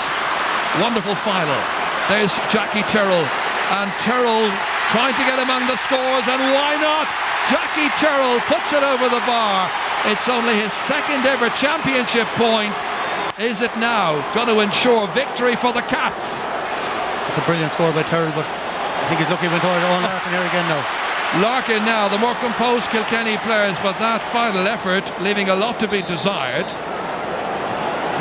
wonderful final. There's Jackie Tyrrell, and Tyrrell trying to get among the scores, and why not? Jackie Tyrrell puts it over the bar. It's only his second ever championship point. Is it now going to ensure victory for the Cats? It's a brilliant score by Tyrrell, but I think he's lucky he went over to Owen Larkin here again now. Larkin now, the more composed Kilkenny players, but that final effort leaving a lot to be desired.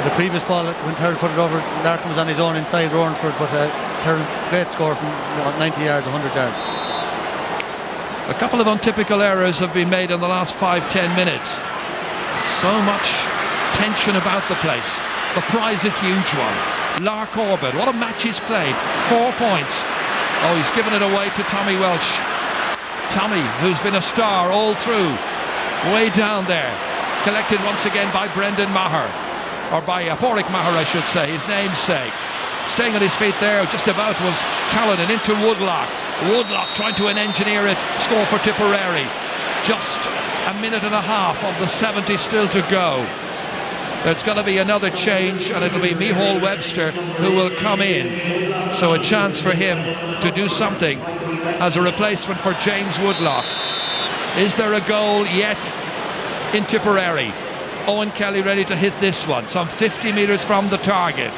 The previous ball, when Tyrrell put it over, Larkin was on his own inside Roarenford, but Tyrrell, great score from 90 yards, 100 yards. A couple of untypical errors have been made in the last 5-10 minutes. So much tension about the place. The prize a huge one. Lar Corbett, what a match he's played. 4 points. Oh, he's given it away to Tommy Welsh. Tommy, who's been a star all through, way down there. Collected once again by Brendan Maher, or by Pádraig Maher, I should say, his namesake. Staying on his feet there, just about, was Callanan into Woodlock. Woodlock trying to engineer it, score for Tipperary. Just a minute and a half of the 70 still to go. There's going to be another change, and it'll be Micheál Webster who will come in. So a chance for him to do something as a replacement for James Woodlock. Is there a goal yet in Tipperary? Owen Kelly ready to hit this one, some 50 metres from the target.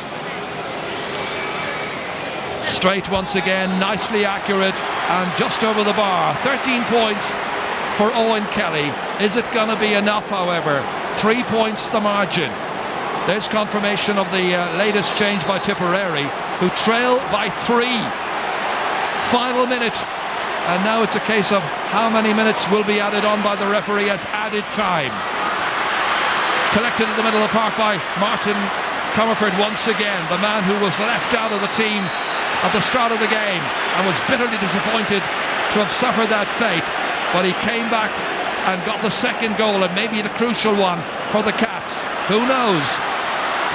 Straight once again, nicely accurate, and just over the bar. 13 points for Owen Kelly. Is it going to be enough, however? 3 points the margin. There's confirmation of the latest change by Tipperary, who trail by 3. Final minute, and now it's a case of how many minutes will be added on by the referee as added time. Collected in the middle of the park by Martin Comerford once again, the man who was left out of the team at the start of the game and was bitterly disappointed to have suffered that fate, but he came back and got the second goal, and maybe the crucial one for the Cats. Who knows?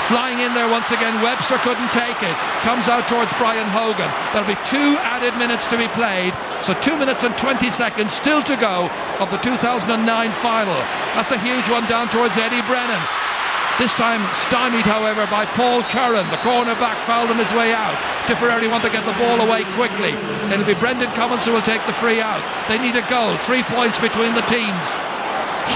Flying in there once again, Webster couldn't take it. Comes out towards Brian Hogan. There'll be 2 added minutes to be played, so 2 minutes and 20 seconds still to go of the 2009 final. That's a huge one down towards Eddie Brennan. This time stymied, however, by Paul Curran. The cornerback fouled on his way out. Tipperary want to get the ball away quickly. It'll be Brendan Cummins who will take the free out. They need a goal. 3 points between the teams.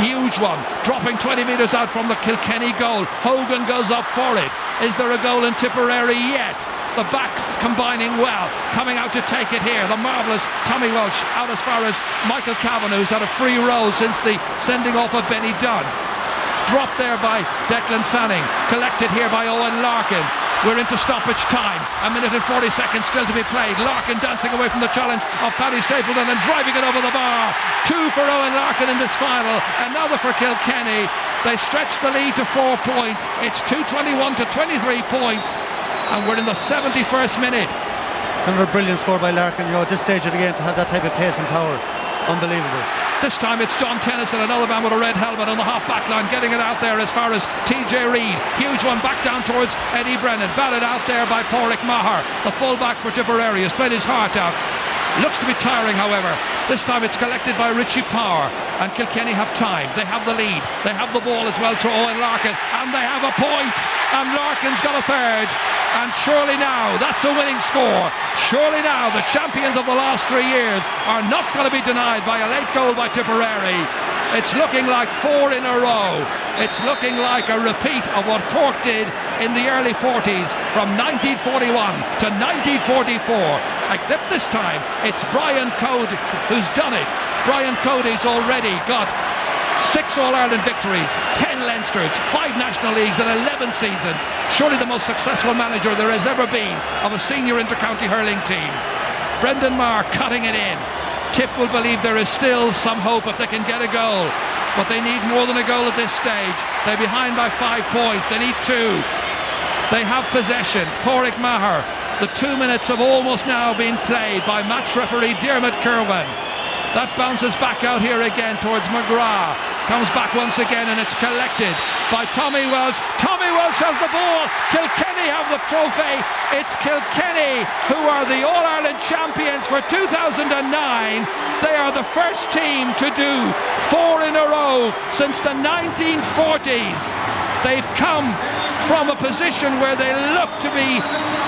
Huge one, dropping 20 metres out from the Kilkenny goal. Hogan goes up for it. Is there a goal in Tipperary yet? The backs combining well, coming out to take it here. The marvellous Tommy Walsh out as far as Michael Cavan, who's had a free roll since the sending off of Benny Dunn. Dropped there by Declan Fanning, collected here by Owen Larkin. We're into stoppage time, 1 minute and 40 seconds still to be played. Larkin dancing away from the challenge of Paddy Stapleton and driving it over the bar. 2 for Owen Larkin in this final, another for Kilkenny. They stretch the lead to 4 points. It's 2:21 to 23 points, and we're in the 71st minute. It's another brilliant score by Larkin, you know, at this stage of the game to have that type of pace and power. Unbelievable. This time it's John Tennyson, another man with a red helmet on the half back line, getting it out there as far as TJ Reid. Huge one back down towards Eddie Brennan. Batted out there by Pádraig Maher. The full-back for Tipperary has played his heart out. Looks to be tiring, however. This time it's collected by Richie Power, and Kilkenny have time. They have the lead. They have the ball as well to Owen Larkin, and they have a point. And Larkin's got a third. And surely now, that's a winning score. Surely now, the champions of the last 3 years are not going to be denied by a late goal by Tipperary. It's looking like 4 in a row. It's looking like a repeat of what Cork did in the early 40s from 1941 to 1944. Except this time, it's Brian Cody who's done it. Brian Cody's already got 6 All-Ireland victories, 10 Leinsters, 5 National Leagues and 11 seasons. Surely the most successful manager there has ever been of a senior inter-county hurling team. Brendan Maher cutting it in. Tip will believe there is still some hope if they can get a goal, but they need more than a goal at this stage. They're behind by 5 points, they need 2. They have possession. Pádraig Maher. The 2 minutes have almost now been played by match referee Diarmuid Kerwin. That bounces back out here again towards McGrath. Comes back once again and it's collected by Tommy Welch. Tommy Welch has the ball. Kilkenny have the trophy. It's Kilkenny who are the All-Ireland champions for 2009. They are the first team to do 4 in a row since the 1940s. They've come from a position where they look to be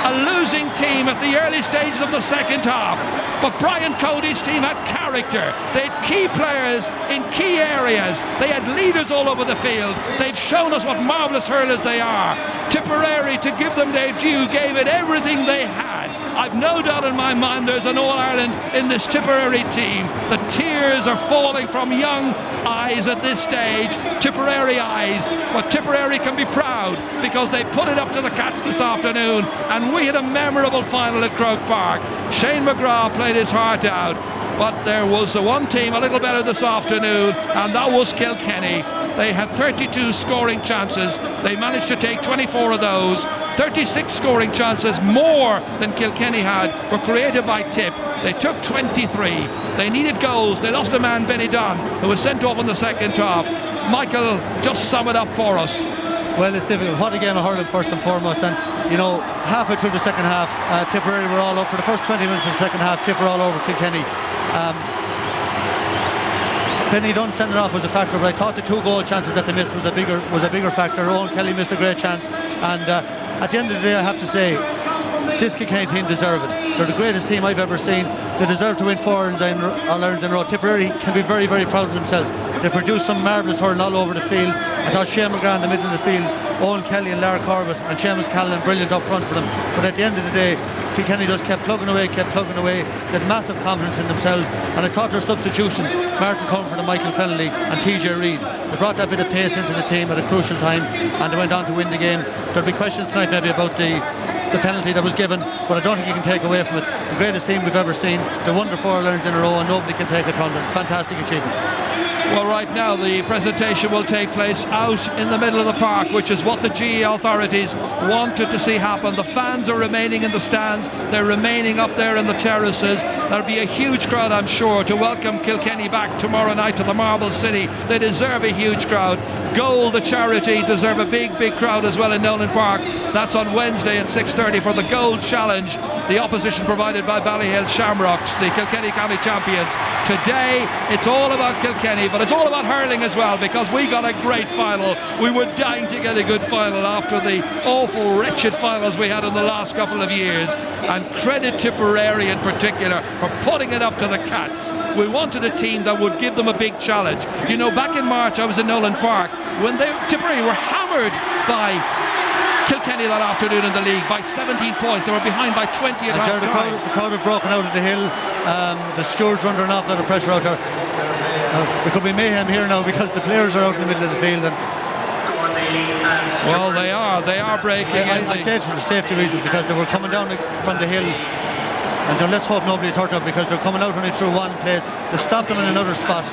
a losing team at the early stages of the second half. But Brian Cody's team had character. They had key players in key areas. They had leaders all over the field. They've shown us what marvellous hurlers they are. Tipperary, to give them their due, gave it everything they had. I've no doubt in my mind there's an All-Ireland in this Tipperary team. The tears are falling from young eyes at this stage, Tipperary eyes. But Tipperary can be proud because they put it up to the Cats this afternoon, and we had a memorable final at Croke Park. Shane McGrath played his heart out, but there was the one team a little better this afternoon, and that was Kilkenny. They had 32 scoring chances. They managed to take 24 of those. 36 scoring chances, more than Kilkenny had, were created by Tip. They took 23. They needed goals. They lost a man, Benny Dunn, who was sent off in the second half. Michael, just sum it up for us. Well, it's difficult. What a game of hurling, first and foremost. And, you know, halfway through the second half, Tipperary were all up. For the first 20 minutes of the second half, Tip were all over Kilkenny. Benny Dunn sending off was a factor, but I thought the 2 goal chances that they missed was a bigger factor. Owen Kelly missed a great chance. And at the end of the day, I have to say, this Kilkenny team deserve it. They're the greatest team I've ever seen. They deserve to win 4 All-Irelands in a row. Tipperary can be very, very proud of themselves. They produced some marvellous hurling all over the field. I thought Shane McGrath in the middle of the field, Owen Kelly and Lara Corbett and Seamus Callan brilliant up front for them. But at the end of the day, Kilkenny just kept plugging away. They had massive confidence in themselves, and I thought their substitutions, Martin Comfort and Michael Fennelly and TJ Reid, they brought that bit of pace into the team at a crucial time, and they went on to win the game. There'll be questions tonight maybe about the penalty that was given, but I don't think you can take away from it. The greatest team we've ever seen. They won the 4 All-Irelands in a row, and nobody can take it from them. Fantastic achievement. Well, right now the presentation will take place out in the middle of the park, which is what the GE authorities wanted to see happen. The fans are remaining in the stands. They're remaining up there in the terraces. There'll be a huge crowd, I'm sure, to welcome Kilkenny back tomorrow night to the Marble City. They deserve a huge crowd. Gold, the charity, deserve a big crowd as well in Nolan Park. That's on Wednesday at 6:30 for the Gold Challenge. the opposition provided by Ballyhale Shamrocks, the Kilkenny County champions. Today it's all about Kilkenny, but it's all about hurling as well, because we got a great final. We were dying to get a good final after the awful, wretched finals we had in the last couple of years, and credit Tipperary in particular for putting it up to the Cats. We wanted a team that would give them a big challenge. You know, back in March I was in Nolan Park when Tipperary were hammered by Kilkenny that afternoon in the league by 17 points. They were behind by 20 at half time. The crowd had broken out of the hill. The stewards were under an awful lot of pressure out there. There could be mayhem here now because the players are out in the middle of the field. And well, they are breaking in. I'd say it for the safety reasons, because they were coming down from the hill. And let's hope nobody's hurt them, because they're coming out only through one place. They've stopped them in another spot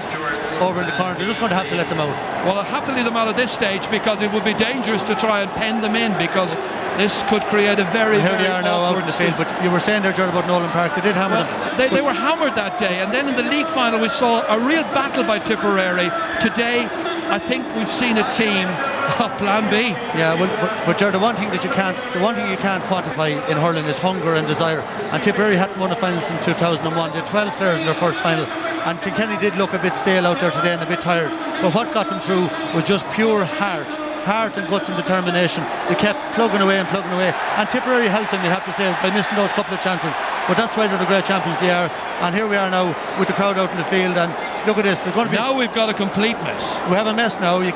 over in the corner. They're just going to have to let them out. Well, I'll have to leave them out at this stage, because it would be dangerous to try and pen them in, because this could create a very, and here very they are now out in the field. But you were saying there, Jared, about Nolan Park. They did hammer them. They were hammered that day, and then in the league final we saw a real battle by Tipperary. Today I think we've seen a team of Plan B. Yeah, well, but Jared, the one thing you can't quantify in hurling is hunger and desire. And Tipperary hadn't won a final since 2001. They had 12 players in their first final. And Kilkenny did look a bit stale out there today and a bit tired. But what got them through was just pure heart and guts and determination. They kept plugging away. And Tipperary helped them, you have to say, by missing those couple of chances. But that's why they're the great champions they are. And here we are now with the crowd out in the field. And look at this. Now we've got a complete mess. We have a mess now. We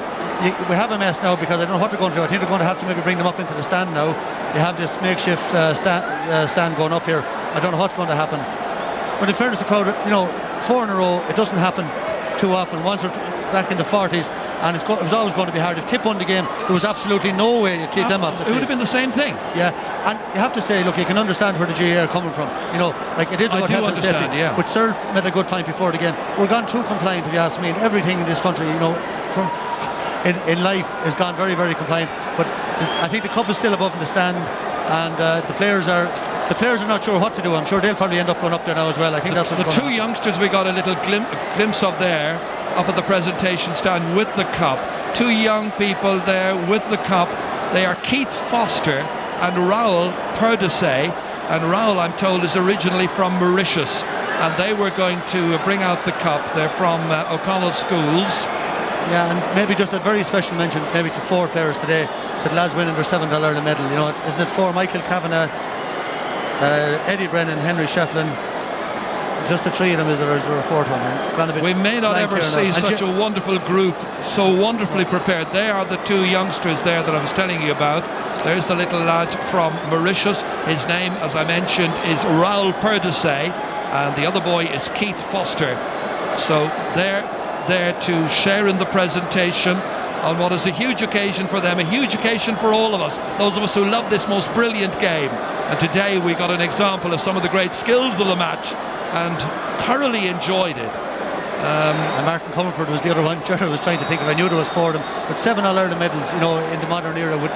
have a mess now, because I don't know what they're going to do. I think they're going to have to maybe bring them up into the stand now. You have this makeshift stand going up here. I don't know what's going to happen. But in fairness, the crowd, 4 in a row, it doesn't happen too often. Once they're back in the 40s, and it was always going to be hard. If Tip won the game, there was absolutely no way you'd keep them up. It would have been the same thing. Yeah, and you have to say, look, you can understand where the GAA are coming from. Like it is about health and safety. Yeah. But Sir made a good point before the game. We're gone too compliant, if you ask me, in everything in this country. From in life is gone very, very compliant. But I think the cup is still above in the stand, and the players are not sure what to do. I'm sure they'll probably end up going up there now as well. I think that's what's going on. The two youngsters we got a little glimpse of there, up at the presentation stand with the cup. Two young people there with the cup. They are Keith Foster and Raoul Perdesay. And Raoul, I'm told, is originally from Mauritius, and they were going to bring out the cup. They're from O'Connell Schools. Yeah, and maybe just a very special mention maybe to 4 players today, to the lads winning their 7th All-Ireland medal. Isn't it 4? Michael Kavanagh, Eddie Brennan, Henry Shefflin. Just the 3 of them, is there a 4th one? We may not ever see such a wonderful group, so wonderfully prepared. They are the 2 youngsters there that I was telling you about. There's the little lad from Mauritius. His name, as I mentioned, is Raoul Perdesay, and the other boy is Keith Foster. So they're there to share in the presentation on what is a huge occasion for them, a huge occasion for all of us, those of us who love this most brilliant game. And today we got an example of some of the great skills of the match, and thoroughly enjoyed it. And Martin Comerford was the other one. Gerard was trying to think if I knew there was 4 of them, but 7 All-Ireland medals, in the modern era, with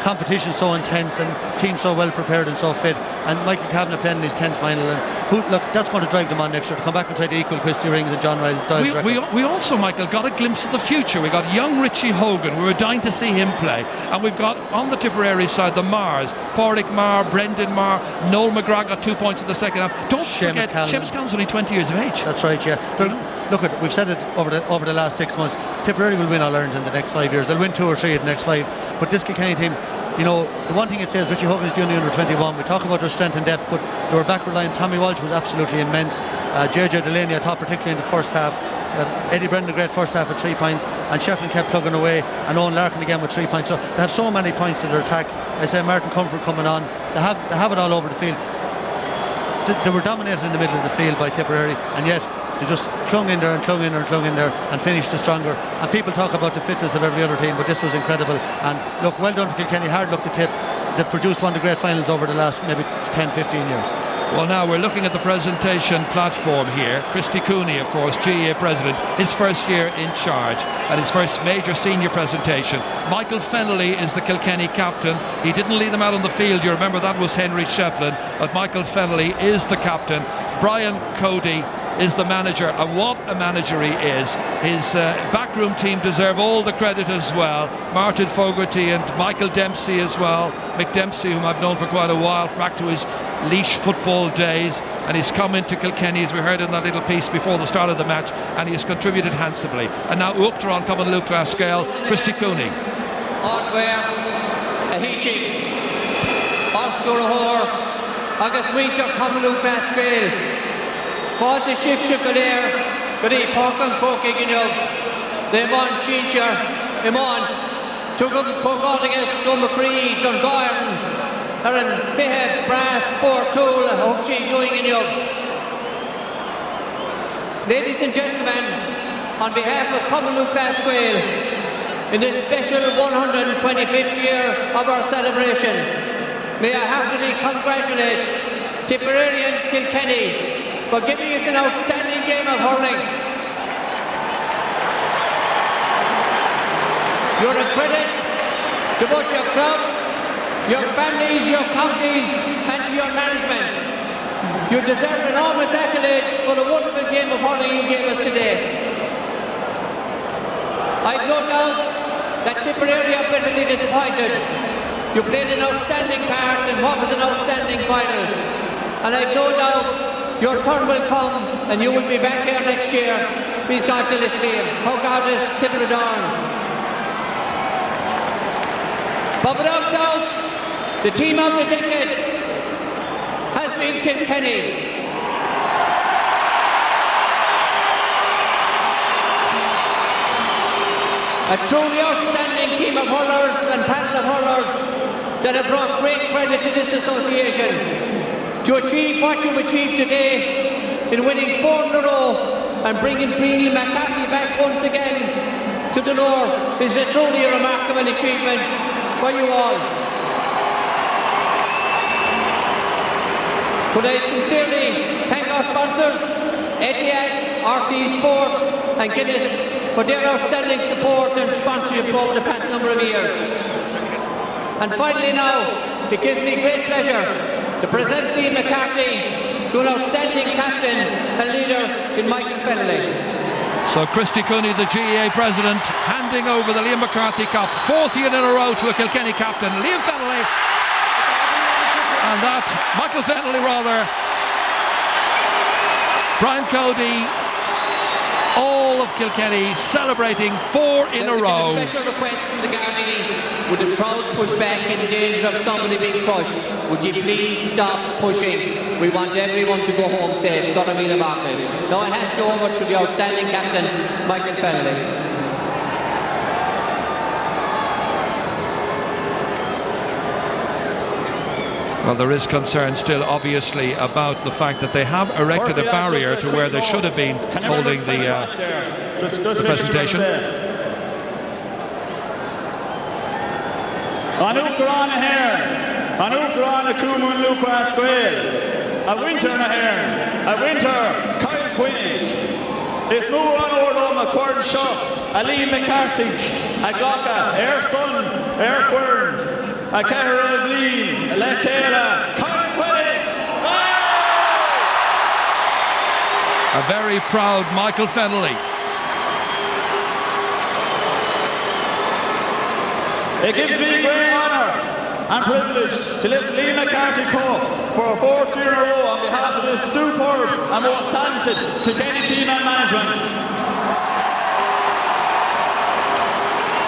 competition so intense and teams so well prepared and so fit. And Michael Kavanagh playing in his 10th final, and look, that's going to drive them on next year to come back and try to equal Christy Ring and John Ryle's record. We also, Michael, got a glimpse of the future. We got young Richie Hogan. We were dying to see him play, and we've got on the Tipperary side the Mars, Pádraig Marr, Brendan Marr, Noel McGrath got 2 points in the second half. Don't forget, Seamus Callan's only 20 years of age. That's right, yeah. Look, we've said it over the last 6 months. Tipperary will win All-Ireland in the next 5 years. They'll win 2 or 3 in the next 5. But this Kilkenny team, the one thing it says, Richie Hogan is the only under 21. We talk about their strength and depth, but they were backward line. Tommy Walsh was absolutely immense. JJ Delaney, I thought, particularly in the first half. Eddie Brennan, a great first half with 3 points, and Shefflin kept plugging away, and Owen Larkin again with 3 points. So they have so many points to their attack. I say Martin Comfort coming on. They have it all over the field. They were dominated in the middle of the field by Tipperary, and yet they just clung in there and finished the stronger. And people talk about the fitness of every other team, but this was incredible. And look, well done to Kilkenny. Hard luck to Tip. They've produced one of the great finals over the last maybe 10-15 years. Well, now we're looking at the presentation platform here. Christy Cooney, of course, GAA president, his first year in charge and his first major senior presentation. Michael Fennelly is the Kilkenny captain. He didn't lead them out on the field. You remember that was Henry Shefflin, but Michael Fennelly is the captain. Brian Cody is the manager, and what a manager he is. His backroom team deserve all the credit as well. Martin Fogarty and Michael Dempsey as well. Mick Dempsey, whom I've known for quite a while, back to his Laois football days, and he's come into Kilkenny, as we heard in that little piece before the start of the match, and he has contributed handsomely. And now Uachtaran coming Luke Glasgow, Christy Cooney. Onware, a Heeshik, Offshore, August Winter coming Luke Glasgow, Fought the shift there, but he pork and cooking enough. They want Chincher, they want. Took up Cook against Summercree, Dungoyron. Aaron Clehead, Brass, Tool, Hookshee doing enough. Ladies and gentlemen, on behalf of Commonwealth Glasgow, in this special 125th year of our celebration, may I heartily congratulate Tipperary and Kilkenny for giving us an outstanding game of hurling. You're a credit to both your clubs, your families, your counties and to your management. You deserve enormous accolades for the wonderful game of hurling you gave us today. I've no doubt that Tipperary are bitterly disappointed. You played an outstanding part in what was an outstanding final. And I've no doubt your turn will come and you will be back here next year. Please God till it's clear. How God is Tipperary. But without doubt, the team of the decade has been Kilkenny. A truly outstanding team of hurlers and panel of hurlers that have brought great credit to this association. To achieve what you've achieved today in winning 4 in a row and bringing Breen McCarthy back once again to the north is a truly remarkable achievement for you all. Could I sincerely thank our sponsors, Etihad, RT Sport and Guinness for their outstanding support and sponsorship over the past number of years. And finally now, it gives me great pleasure to present Liam McCarthy to an outstanding captain and leader in Michael Fennelly. So Christy Cooney, the GAA president, handing over the Liam McCarthy Cup, 4th year in a row to a Kilkenny captain, Liam Fennelly. And that, Michael Fennelly rather, Brian Cody, all of Kilkenny celebrating 4 in a row. A special request from the Gardaí. Would the crowd push back in danger of somebody being crushed? Would you please stop pushing? We want everyone to go home safe. Got to be about it. Now I hand you over to the outstanding captain, Michael Fennelly. Well, there is concern still, obviously, about the fact that they have erected a barrier to where they should have been holding the presentation. An Uachtaran a Hearn, an Uachtaran a Cumann Luke Glasgow, a Winter a Hearn, a Winter Kyle Quinn. It's more on order a Quern Shop, a Liam McCarthy, a Glocka, Air Sun, Air Quern. A Cara of Lee, a Lekela, Colin Quinn! A very proud Michael Fennelly. It gives me great honour and privilege to lift Lee McCarthy Cup for a 4th year in a row on behalf of this superb and most talented Kilkenny team and management.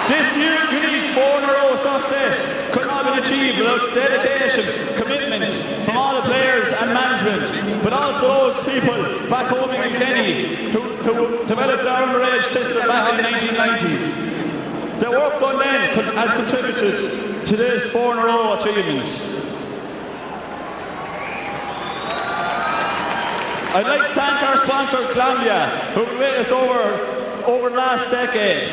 This unique 4 in a row success could not have been achieved without dedication, commitment from all the players and management, but also those people back home in Kilkenny who developed our underage system back in the 1990s. The work done then has contributed to this 4 in a row achievement. I'd like to thank our sponsors, Glanbia, who have been with us over the last decade.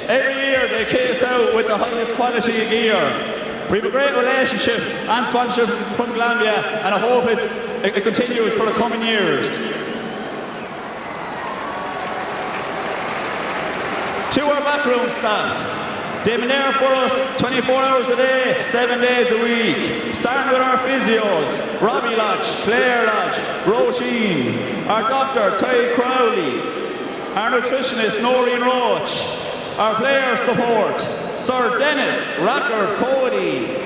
Every year they kit us out with the highest quality gear. We have a great relationship and sponsorship from Glanbia, and I hope it continues for the coming years. To our backroom staff, they've been there for us 24 hours a day, 7 days a week. Starting with our physios, Robbie Lodge, Claire Lodge, Roisin, our doctor, Ty Crowley, our nutritionist, Noreen Roach, our player support, Sir Dennis, Rocker, Cody.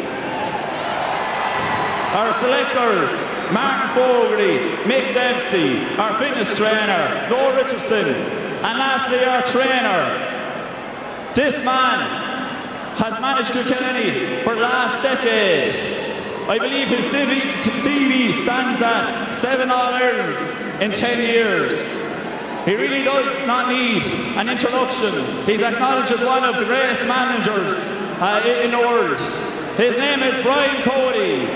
Our selectors, Martin Fogarty, Mick Dempsey, our fitness trainer, Laura Richardson, and lastly our trainer. This man has managed Kilkenny for the last decade. I believe his CV stands at 7 All-Irelands in 10 years. He really does not need an introduction. He's acknowledged as one of the greatest managers in the world. His name is Brian Cody.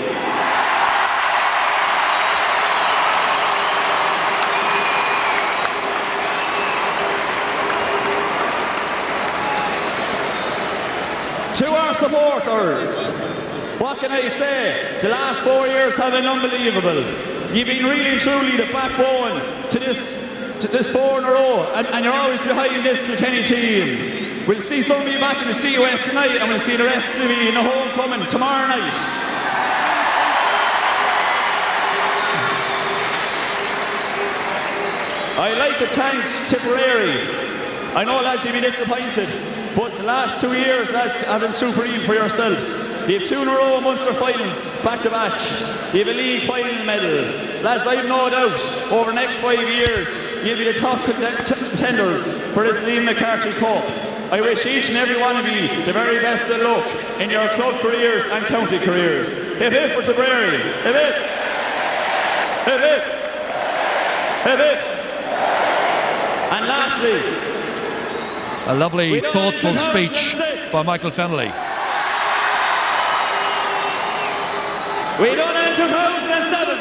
To our supporters, what can I say? The last 4 years have been unbelievable. You've been really and truly the backbone to this 4 in a row, and you're always behind this Kilkenny team. We'll see some of you back in the COS tonight, and we'll see the rest of you in the homecoming tomorrow night. I'd like to thank Tipperary. I know, lads, you'll be disappointed, but the last 2 years, lads, have been supreme for yourselves. You have 2 in a row Munster finals, back to back. You have a league final medal. Lads, I have no doubt, over the next 5 years, you'll be the top contenders for this Liam McCarthy Cup. I wish each and every one of you the very best of luck in your club careers and county careers. Hip hip for Tipperary. Hip hip. Hip hip. Hip hip. And lastly, a lovely, thoughtful speech by Michael Fennelly. We done it in 2007.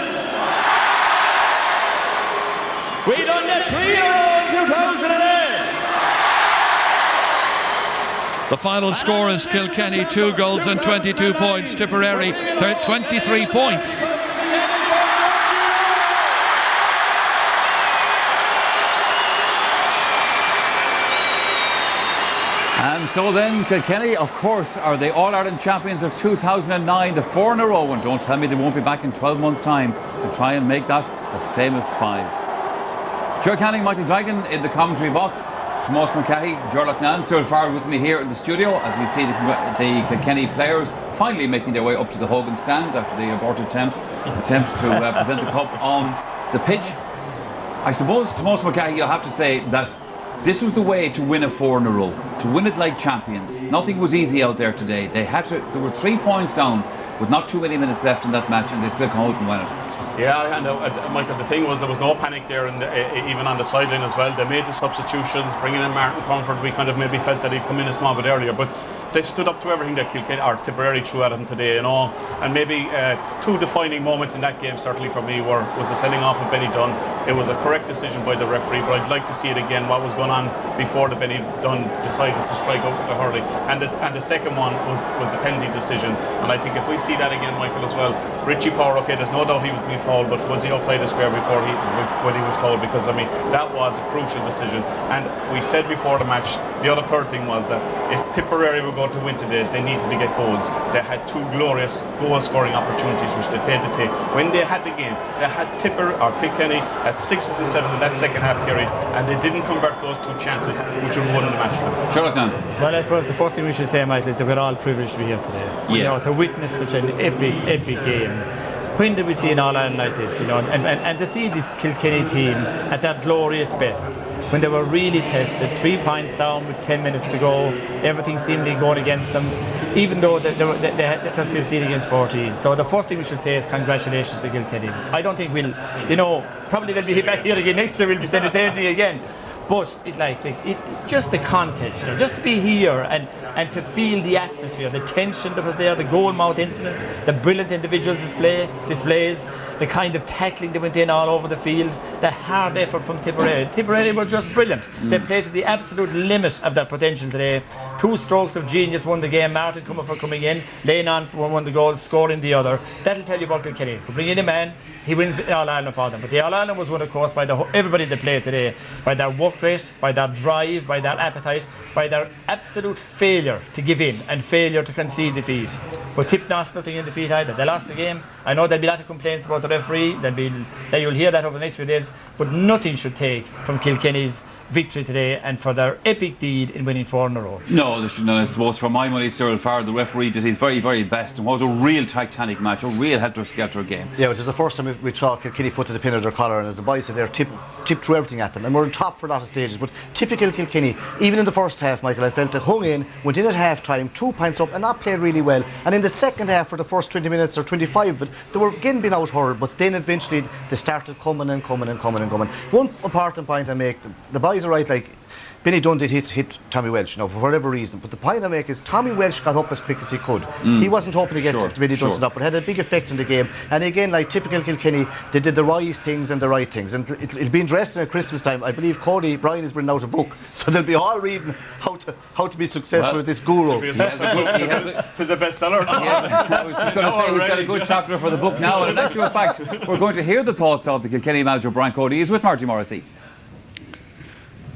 We done the 3 in 2008. The final score is Kilkenny 2 goals and 22 points. Tipperary 23 points. And so then Kilkenny, of course, are the All-Ireland champions of 2009, the 4 in a row, and don't tell me they won't be back in 12 months' time to try and make that the famous 5. Ger Canning, Michael Dragon in the commentary box. Tomas McCahey, Gerlach Nan, still forward with me here in the studio as we see the Kilkenny players finally making their way up to the Hogan stand after the aborted attempt to present the cup on the pitch. I suppose, Tomas McCahey, you'll have to say that this was the way to win a 4 in a row, to win it like champions. Nothing was easy out there today. There were 3 points down with not too many minutes left in that match, and they still come out and win it. Yeah, and Michael, the thing was there was no panic there, and even on the sideline as well. They made the substitutions, bringing in Martin Comfort. We kind of maybe felt that he'd come in a small bit earlier, but they've stood up to everything that Kilkenny or Tipperary threw at them today, And maybe 2 defining moments in that game, certainly for me, was the sending off of Benny Dunn. It was a correct decision by the referee, but I'd like to see it again. What was going on before the Benny Dunn decided to strike out with the hurling, and the second one was the penalty decision. And I think if we see that again, Michael, as well, Richie Power, okay, there's no doubt he was being fouled, but was he outside the square when he was fouled? Because I mean that was a crucial decision. And we said before the match, the other third thing was that if Tipperary were going to win today, they needed to get goals. They had 2 glorious goal-scoring opportunities which they failed to take. When they had the game, they had Kilkenny at 6s and 7s in that second half period, and they didn't convert those 2 chances, which would have won the match for them. Sure, well, I suppose the first thing we should say, Michael, is that we're all privileged to be here today. Yes. You know, to witness such an epic game. When did we see an All-Ireland like this, you know, and to see this Kilkenny team at their glorious best, when they were really tested, 3 points down with 10 minutes to go, everything seemingly going against them, even though they had just 15 against 14. So the first thing we should say is congratulations to Kilkenny. I don't think we'll, you know, probably they'll be back here again next year, we'll be saying the same thing again. But just the contest, you know, just to be here and to feel the atmosphere, the tension that was there, the goal mouth incidents, the brilliant individual displays, the kind of tackling that went in all over the field, the hard effort from Tipperary. Tipperary were just brilliant. They played to the absolute limit of their potential today. 2 strokes of genius won the game. Martin coming in, laying on for one of the goals, scoring the other. That'll tell you about Kilkenny. We bring in a man, he wins the All-Ireland for them. But the All-Ireland was won, of course, by everybody that played today, by their work rate, by their drive, by their appetite, by their absolute failure to give in and failure to concede defeat. But Tip lost nothing in defeat either. They lost the game. I know there'll be a lot of complaints about the referee. You'll hear that over the next few days. But nothing should take from Kilkenny's victory today and for their epic deed in winning 4 in a row. No, they shouldn't. I suppose for my money, Cyril Farr, the referee, did his very, very best and was a real titanic match, a real helter-skelter game. Yeah, which is the first time we saw Kilkenny put the pin at their collar, and as the boys said there, tipped through everything at them, and we're on top for a lot of stages. But typical Kilkenny, even in the first half, Michael, I felt they hung in, went in at half time, 2 points up, and not played really well. And in the second half, for the first 20 minutes or 25 of it, they were again being out-hurled, but then eventually they started coming. One important point I make, the boys are right, like Benny Dunn did hit Tommy Welsh, for whatever reason, but the point I make is Tommy Welsh got up as quick as he could. He wasn't hoping to get to Benny Dunn's up, but had a big effect in the game. And again, like typical Kilkenny, they did the wise things and the right things. And it'll be interesting at Christmas time. I believe Cody Bryan is bringing out a book, so they'll be all reading how to be successful with this guru. It's a bestseller. I was just going to say, he's got a good chapter for the book now. And in actual fact, we're going to hear the thoughts of the Kilkenny manager, Brian Cody. He's with Marty Morrissey.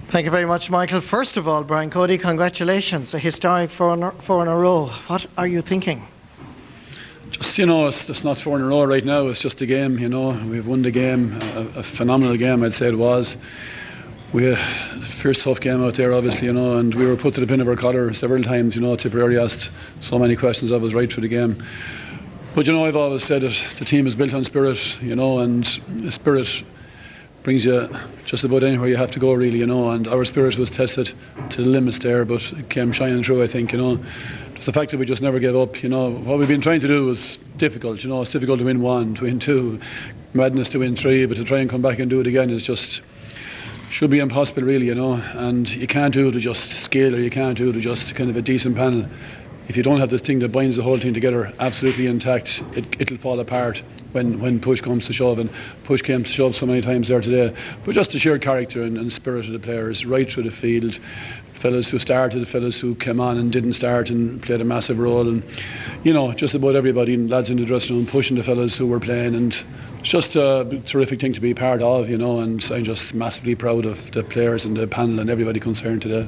Thank you very much, Michael. First of all, Brian Cody, congratulations. A historic 4 in a row. What are you thinking? Just, it's just not 4 in a row right now. It's just a game, We've won the game, a phenomenal game, I'd say it was. We had a fierce, tough game out there, obviously, and we were put to the pin of our collar several times. Tipperary asked so many questions of us right through the game. But, I've always said that the team is built on spirit, and the spirit brings you just about anywhere you have to go, really, and our spirit was tested to the limits there, but it came shining through, I think, Just the fact that we just never gave up, what we've been trying to do was difficult, it's difficult to win 1, to win 2, madness to win 3, but to try and come back and do it again is just, should be impossible, really, and you can't do it to just skill, or you can't do it to just kind of a decent panel. If you don't have the thing that binds the whole thing together absolutely intact, it'll fall apart when push comes to shove, and push came to shove so many times there today. But just the sheer character and spirit of the players right through the field, fellas who started, fellas who came on and didn't start and played a massive role, and just about everybody, and lads in the dressing room pushing the fellas who were playing, and it's just a terrific thing to be part of, and I'm just massively proud of the players and the panel and everybody concerned today.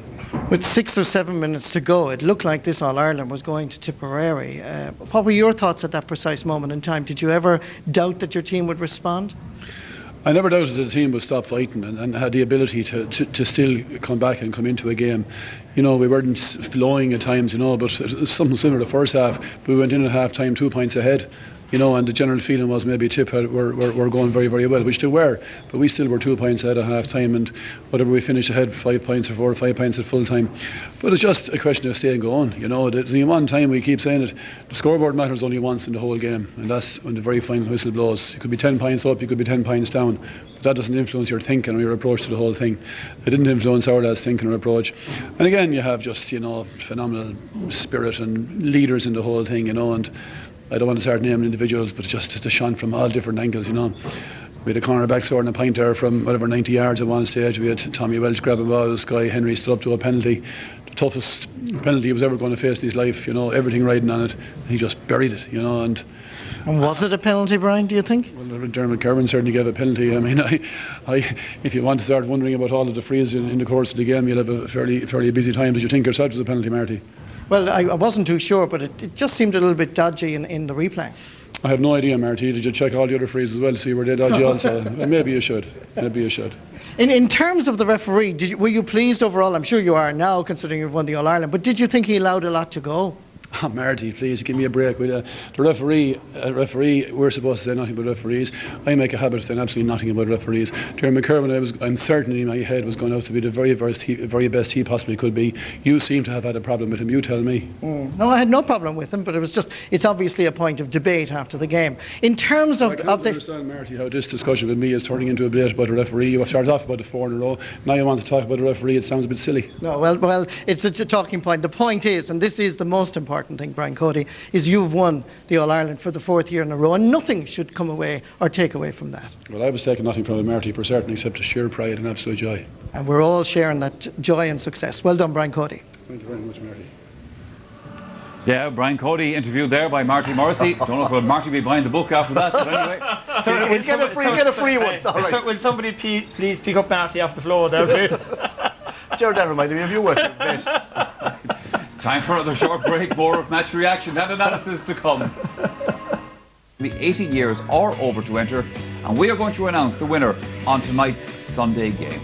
With 6 or 7 minutes to go, it looked like this All-Ireland was going to Tipperary. What were your thoughts at that precise moment in time? Did you ever doubt that your team would respond? I never doubted that the team would stop fighting and had the ability to still come back and come into a game. We weren't flowing at times, but something similar to the first half. But we went in at half time 2 points ahead. And the general feeling was maybe Tip were going very, very well, which they were, but we still were 2 points ahead at half time, and whatever we finished ahead, 5 points or 4 or 5 points at full time. But it's just a question of staying going. The one time we keep saying it, the scoreboard matters only once in the whole game, and that's when the very final whistle blows. You could be 10 points up, you could be 10 points down, but that doesn't influence your thinking or your approach to the whole thing. It didn't influence our lads' thinking or approach. And again, you have just phenomenal spirit and leaders in the whole thing, and I don't want to start naming individuals, but just shone from all different angles, We had a cornerback scoring a point there from 90 yards at one stage. We had Tommy Welch grabbing the ball, Sky Henry stood up to a penalty, the toughest penalty he was ever going to face in his life, everything riding on it. He just buried it, And was it a penalty, Brian, do you think? Well, Dermot Kerwin certainly gave a penalty. I mean, if you want to start wondering about all of the frees in the course of the game, you'll have a fairly busy time. Did you think yourself it was a penalty, Marty? Well, I wasn't too sure, but it just seemed a little bit dodgy in the replay. I have no idea, Marty. Did you check all the other frees as well to see were they dodgy also? Maybe you should. In terms of the referee, were you pleased overall? I'm sure you are now, considering you've won the All-Ireland, but did you think he allowed a lot to go? Oh, Marty, please give me a break. The referee, we're supposed to say nothing about referees. I make a habit of saying absolutely nothing about referees. Dermot McCurvin, I'm certain in my head was going out to be the very best he possibly could be. You seem to have had a problem with him. You tell me. No, I had no problem with him, but it's obviously a point of debate after the game. In terms of I can't understand, Marty, how this discussion with me is turning into a debate about a referee. You have started off about the 4 in a row. Now you want to talk about a referee. It sounds a bit silly. No, well, it's a talking point. The point is, and this is the most important thing, Brian Cody, is you've won the All-Ireland for the 4th year in a row, and nothing should come away or take away from that. Well, I was taking nothing from Marty for certain except a sheer pride and absolute joy. And we're all sharing that joy and success. Well done, Brian Cody. Thank you very much, Marty. Yeah, Brian Cody interviewed there by Marty Morrissey. Don't know if will Marty be buying the book after that, but anyway. We'll get a free one. Right. Will somebody please pick up Marty off the floor there? Jared, that reminded me of your work. Best. Time for another short break, more match reaction and analysis to come. 80 years or over to enter, and we are going to announce the winner on tonight's Sunday game.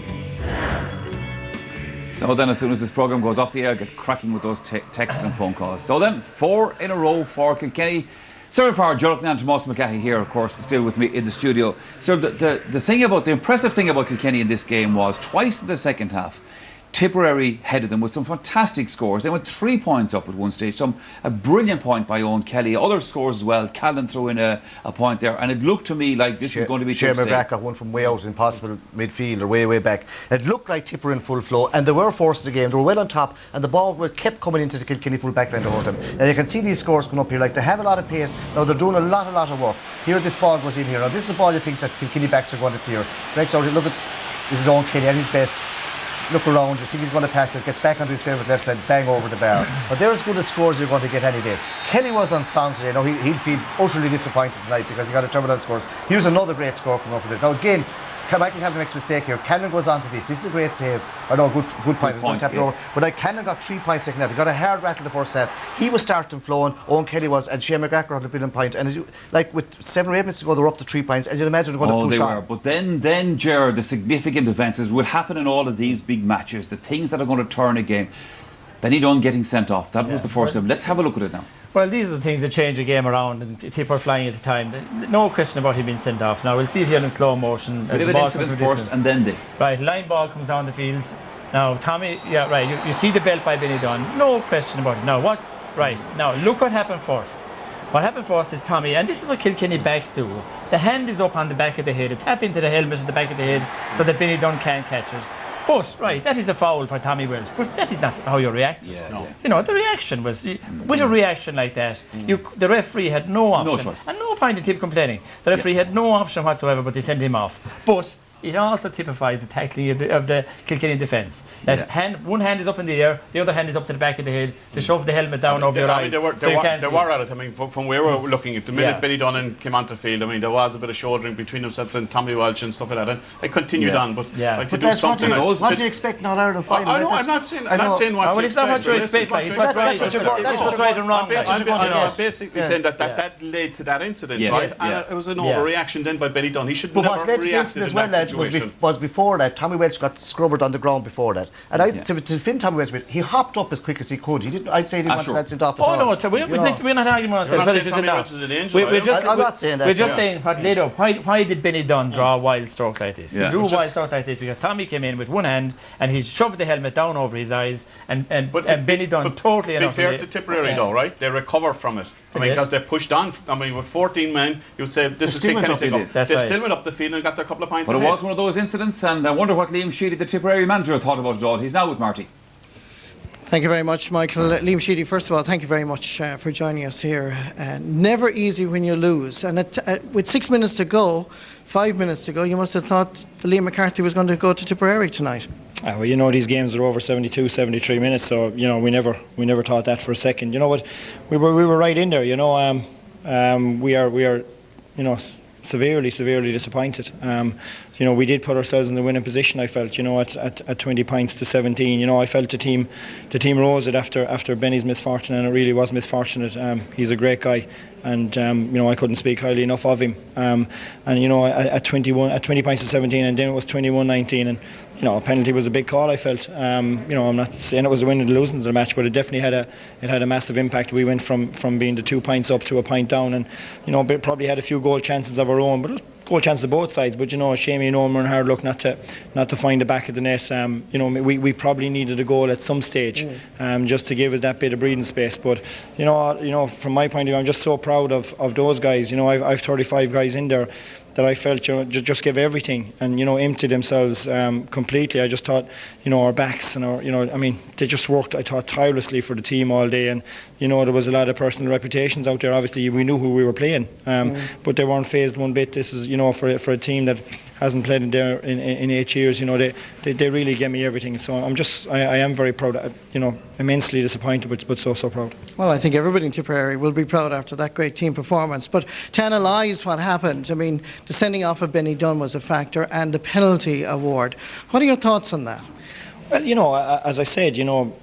So then as soon as this programme goes off the air, get cracking with those texts and phone calls. So then 4 in a row for Kilkenny. Sir for Jonathan and Tomas McGahey here, of course, still with me in the studio. So the impressive thing about Kilkenny in this game was twice in the second half, Tipperary headed them with some fantastic scores. They went 3 points up at one stage. A brilliant point by Owen Kelly. Other scores as well. Callan threw in a point there, and it looked to me like this was going to be Shea McGrath got one from way out, impossible midfield or way back. It looked like Tipper in full flow, and there were forces of the game. They were well on top, and the ball kept coming into the Kilkenny full back line to hold them. And you can see these scores coming up here. Like, they have a lot of pace. Now they're doing a lot of work. Here this ball goes in here. Now this is a ball you think that Kilkenny backs are going to clear. Breaks out. Look at this is Owen Kelly at his best. Look around, you think he's going to pass it, gets back onto his favourite left side, bang over the bar. But they're as good as scores as you're going to get any day. Kelly was on song today. Now he'll feel utterly disappointed tonight because he got a trouble on scores. Here's another great score coming off of it. Now again, Michael have the next mistake here. Cannon goes on to this. This is a great save. Or no, good point. Yes. But Cannon got 3 points second half. He got a hard rattle the first half. He was starting flowing. Owen Kelly was, and Shea McGrath had a brilliant point. And as you, like with 7 or 8 minutes to go, they were up to 3 points. And you'd imagine they're going to push on. But then, Gerard, the significant events will happen in all of these big matches. The things that are going to turn a game. Benny Dunn getting sent off. That was the first time. Let's have a look at it now. Well, these are the things that change a game around, and Tipper flying at the time. No question about him being sent off. Now we'll see it here in slow motion. As the ball comes first, and then this. Right, line ball comes down the field. Now Tommy, yeah, right. You see the belt by Benny Dunn. No question about it. Now what? Right. Now look what happened first. What happened first is Tommy, and this is what Kilkenny backs do. The hand is up on the back of the head. It tap into the helmet at the back of the head so that Benny Dunn can't catch it. But, right, that is a foul for Tommy Wells. But that is not how you react. You know, the reaction was, with a reaction like that, the referee had no option. No choice. And no point in Tip complaining. The referee had no option whatsoever, but they sent him off. But it also typifies the tackling of the Kilkenny defence. That one hand is up in the air, the other hand is up to the back of the head to shove the helmet down over your eyes. They were at it. I mean, from where we're looking at the minute Benny Dunn came onto the field, I mean, there was a bit of shouldering between himself and Tommy Welch and stuff like that. And it continued on, but like to do something. What do you expect in All Ireland final? I'm not saying what you expect. It's not what you expect. It's what's right and wrong. I'm basically saying that led to that incident, right? And it was an overreaction then by Benny Dunn. He should never reacted in that situation. Was before that, Tommy Welch got scrubbered on the ground before that. And to fin Tommy Welch, he hopped up as quick as he could. He didn't. I'd say he didn't want that sent off at all. No, we're not arguing on that. I'm not saying that. We're just saying what led up. Why did Benny Dunn draw a wild stroke like this? He drew a wild stroke like this because Tommy came in with one hand and he shoved the helmet down over his eyes and Benny Dunn totally. Be fair to Tipperary though, right? They recover from it. I mean, because they pushed on. I mean, with 14 men, you'd say this is Kilkenny take up. They still went up the field and got their couple of points. But it was one of those incidents, and I wonder what Liam Sheedy, the Tipperary manager, thought about it all. He's now with Marty. Thank you very much, Michael. Liam Sheedy, first of all, thank you very much for joining us here. Never easy when you lose. And with 6 minutes to go, 5 minutes to go, you must have thought that Liam McCarthy was going to go to Tipperary tonight. Well, you know, these games are over 72, 73 minutes, so you know we never thought that for a second. You know what, we were right in there. You know, we are you know, severely disappointed. You know, we did put ourselves in the winning position. I felt, you know, at 20 points to 17. You know, I felt the team rose it after Benny's misfortune, and it really was misfortunate. He's a great guy, and you know, I couldn't speak highly enough of him. And you know, at 20 points to 17, and then it was 21-19, and you know, a penalty was a big call. I felt, you know, I'm not saying it was a win and losing the match, but it definitely had a massive impact. We went from being the 2 points up to a point down, and you know, probably had a few goal chances of our own, but it was goal chances of both sides. But you know, Shamey and Omer and hard luck not to find the back of the net. You know, we probably needed a goal at some stage, just to give us that bit of breathing space. But you know, from my point of view, I'm just so proud of those guys. You know, I've 35 guys in there that I felt, you know, just give everything and, you know, empty themselves completely. I just thought, you know, our backs and our, you know, I mean, they just worked, I thought, tirelessly for the team all day. And, you know, there was a lot of personal reputations out there. Obviously, we knew who we were playing, but they weren't phased one bit. This is, you know, for a team that hasn't played in there in 8 years, you know, they really gave me everything. So I am very proud, you know, immensely disappointed, but so proud. Well, I think everybody in Tipperary will be proud after that great team performance. But to analyse what happened, I mean, the sending off of Benny Dunn was a factor, and the penalty award. What are your thoughts on that? Well, you know, as I said, you know,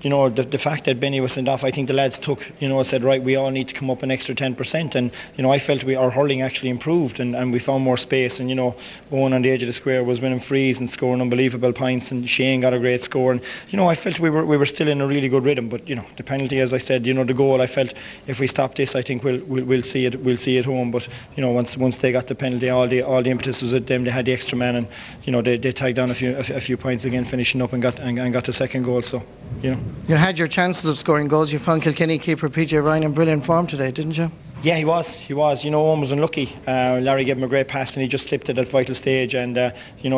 the fact that Benny was sent off, I think the lads took, said, right, we all need to come up an extra 10%, and I felt our hurling actually improved, and we found more space, and Owen on the edge of the square was winning frees and scoring unbelievable points, and Shane got a great score, and I felt we were still in a really good rhythm. But the penalty, as I said, the goal, I felt if we stop this, I think we'll see it home. But once they got the penalty, all the impetus was at them. They had the extra man, and they tagged on a few points again, finishing up and got the second goal. So you had your chances of scoring goals. You found Kilkenny keeper PJ Ryan in brilliant form today, didn't you? Yeah, he was. Owen was unlucky. Larry gave him a great pass and he just slipped at that vital stage. And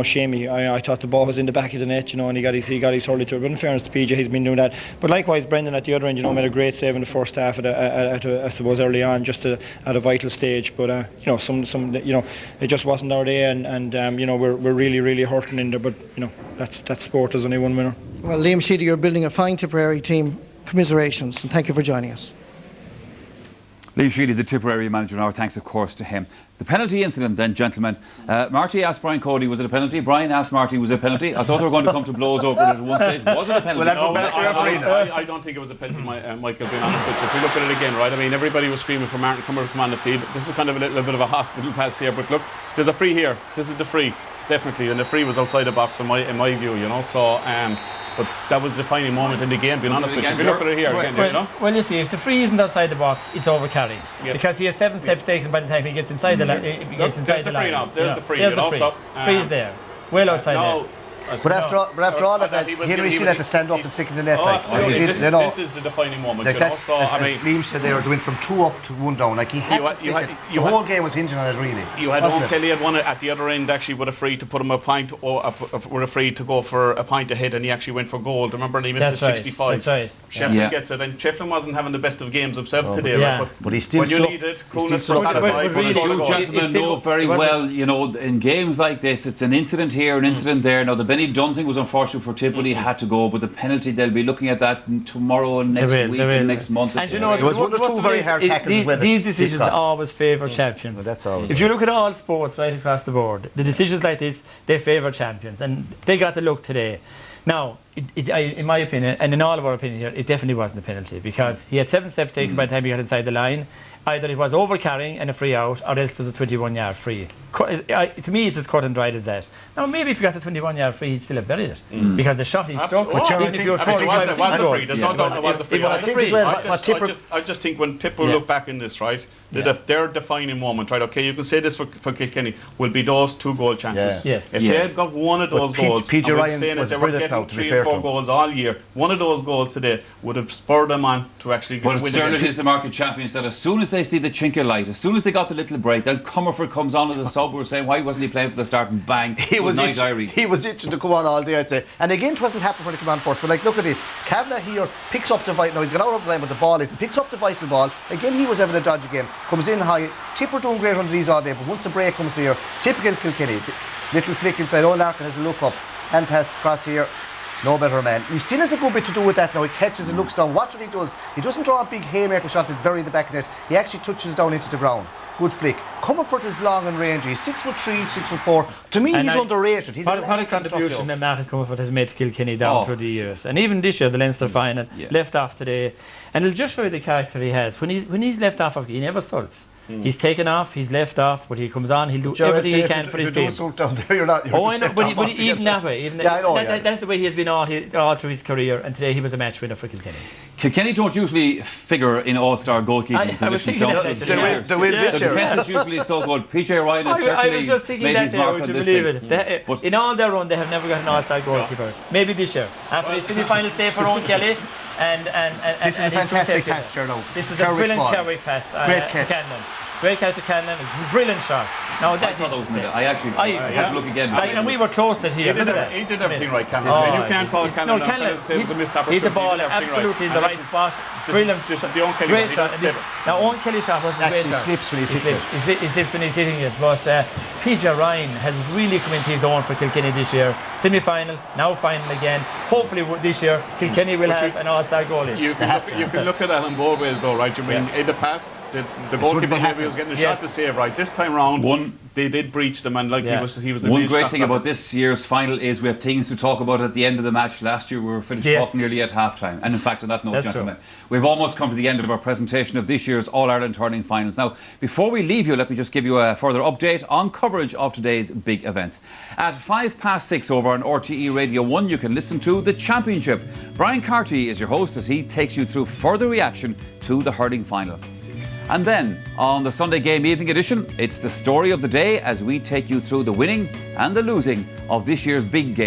Shamey, I thought the ball was in the back of the net, and he got his hurley to it. But in fairness to PJ, he's been doing that. But likewise, Brendan at the other end, made a great save in the first half I suppose early on, just at a vital stage. But it just wasn't our day, and we're really, really hurting in there. But that's sport. There's only one winner. Well, Liam Sheedy, you're building a fine Tipperary team. Commiserations, and thank you for joining us. Liam Sheedy, the Tipperary manager, and our thanks, of course, to him. The penalty incident, then, gentlemen. Marty asked Brian Cody, was it a penalty? Brian asked Marty, was it a penalty? I thought they were going to come to blows over it at one stage. Was it a penalty? I don't think it was a penalty, Michael, being honest with you. If we look at it again, right, I mean, everybody was screaming for Martin Cumber to come on the field. This is kind of a little bit of a hospital pass here, but look, there's a free here. This is the free, definitely, and the free was outside the box in my view, so... but that was the defining moment in the game, being honest with you. If you look at it here again, Well, you see, if the free isn't outside the box, it's over carry. Yes. Because he has 7 steps taken by the time he gets inside the line. There's the free now. There's the free. There's the free. Free is there. Well outside there. But after all that, Henry still had to stand up and stick in the net. This is the defining moment. So, as Liam said, they went from 2 up to 1 down. Like he had to stick it. The whole game was hinging on it, really. You had Owen Kelly had won it at the other end, actually, with a free to put him a point, or with a free to go for a point ahead, and he actually went for goal. Remember, and he missed the 65. That's right. Sheffield gets it, and Sheffield wasn't having the best of games himself today. Yeah. But he still when you needed coolness for you gentlemen know very well, in games like this, it's an incident here, an incident there. Now, the Benny Dunn thing was unfortunate for Tip, but he had to go. But the penalty, they'll be looking at that tomorrow and next week and next month. And there was 1 or 2 very hard tackles. These decisions always favour champions. If you look at all sports right across the board, the decisions like this, they favour champions, and they got the look today. Now, in my opinion, and in all of our opinion here, it definitely wasn't a penalty, because he had 7 steps taken by the time he got inside the line. Either it was over carrying and a free out, or else there's a 21-yard free. To me, it's as cut and dried as that. Now, maybe if you got the 21-yard free, he'd still have buried it, because the shot he struck. It was a free. There's no doubt it was a free. I just think when Tip will look back in this, right, their defining moment, right? Okay, you can say this for Kilkenny will be those 2 goal chances. Yes. If they had got one of those goals, PJ Ryan was they were getting 3 and 4 goals all year. One of those goals today would have spurred them on to actually win. But certainly it is the market champions that as soon as they see the chink of light, as soon as they got the little break, then Comerford comes on as a sub. We're saying, why wasn't he playing for the start? And bang, he was itching to come on all day, I'd say. And again, it wasn't happening when he came on first. But like, look at this. Kavanagh here picks up the vital. Now he's got out of the line, but the ball is. He picks up the vital ball. Again, he was having a dodgy game. Comes in high. Tipper doing great under these all day, but once a break comes here, typical Kilkenny. Little flick inside. Larkin has a look up. Hand pass across here. No better man. He still has a good bit to do with that now. He catches and looks down. Watch what he does. He doesn't draw a big haymaker shot that's buried in the back of it. He actually touches down into the ground. Good flick. Comerford is long and rangy. He's 6'3", 6'4". To me, he's underrated. He's what a contribution that Martin Comerford has made to Kilkenny down through the years. And even this year, the Leinster final, left off today. And it'll just show you the character he has. When he's left off, he never sulks. He's taken off, he's left off, but he comes on, he'll do everything he can for his team. I know, but even that way, that's the way he has been all through his career, and today he was a match winner for Kilkenny. Kilkenny don't usually figure in all-star goalkeeping positions. They will this year. The defence is usually so good. PJ Ryan has certainly made his mark on this thing. But in all their run, they have never got an all-star goalkeeper. Maybe this year. After the semi-final stay for Owen Kelly, and this is a fantastic pass, Cherno. This is a brilliant carry pass. Great catch. Cannon. Great catch to Cannon. Brilliant shot. Now that I actually had to look again. And we were close to here. He did everything right, Cannon. You can't follow Cannon. No, Cannon. He's the ball absolutely in the right spot. Brilliant. This is the own Kelly. Great shot. Now, Owen Kelly shot was a great shot. Slips when he's He slips when he's hitting it. But PJ Ryan has really come into his own for Kilkenny this year. Semi-final, now final again. Hopefully this year Kilkenny will have an all-star goalie. You can look at that in both ways though, right? You mean in the past, the goalkeeper maybe was getting a shot to save, right? This time round, they did breach them, and like he was the one great thing about this year's final is we have things to talk about at the end of the match. Last year we were finished talking nearly at half-time. And in fact, on that note, gentlemen, we've almost come to the end of our presentation of this year's All-Ireland Hurling Finals. Now, before we leave you, let me just give you a further update on coverage of today's big events. At 6:05 over on RTE Radio 1, you can listen to The Championship. Brian Carty is your host as he takes you through further reaction to the hurling final. And then, on the Sunday Game Evening Edition, it's the story of the day as we take you through the winning and the losing of this year's big game.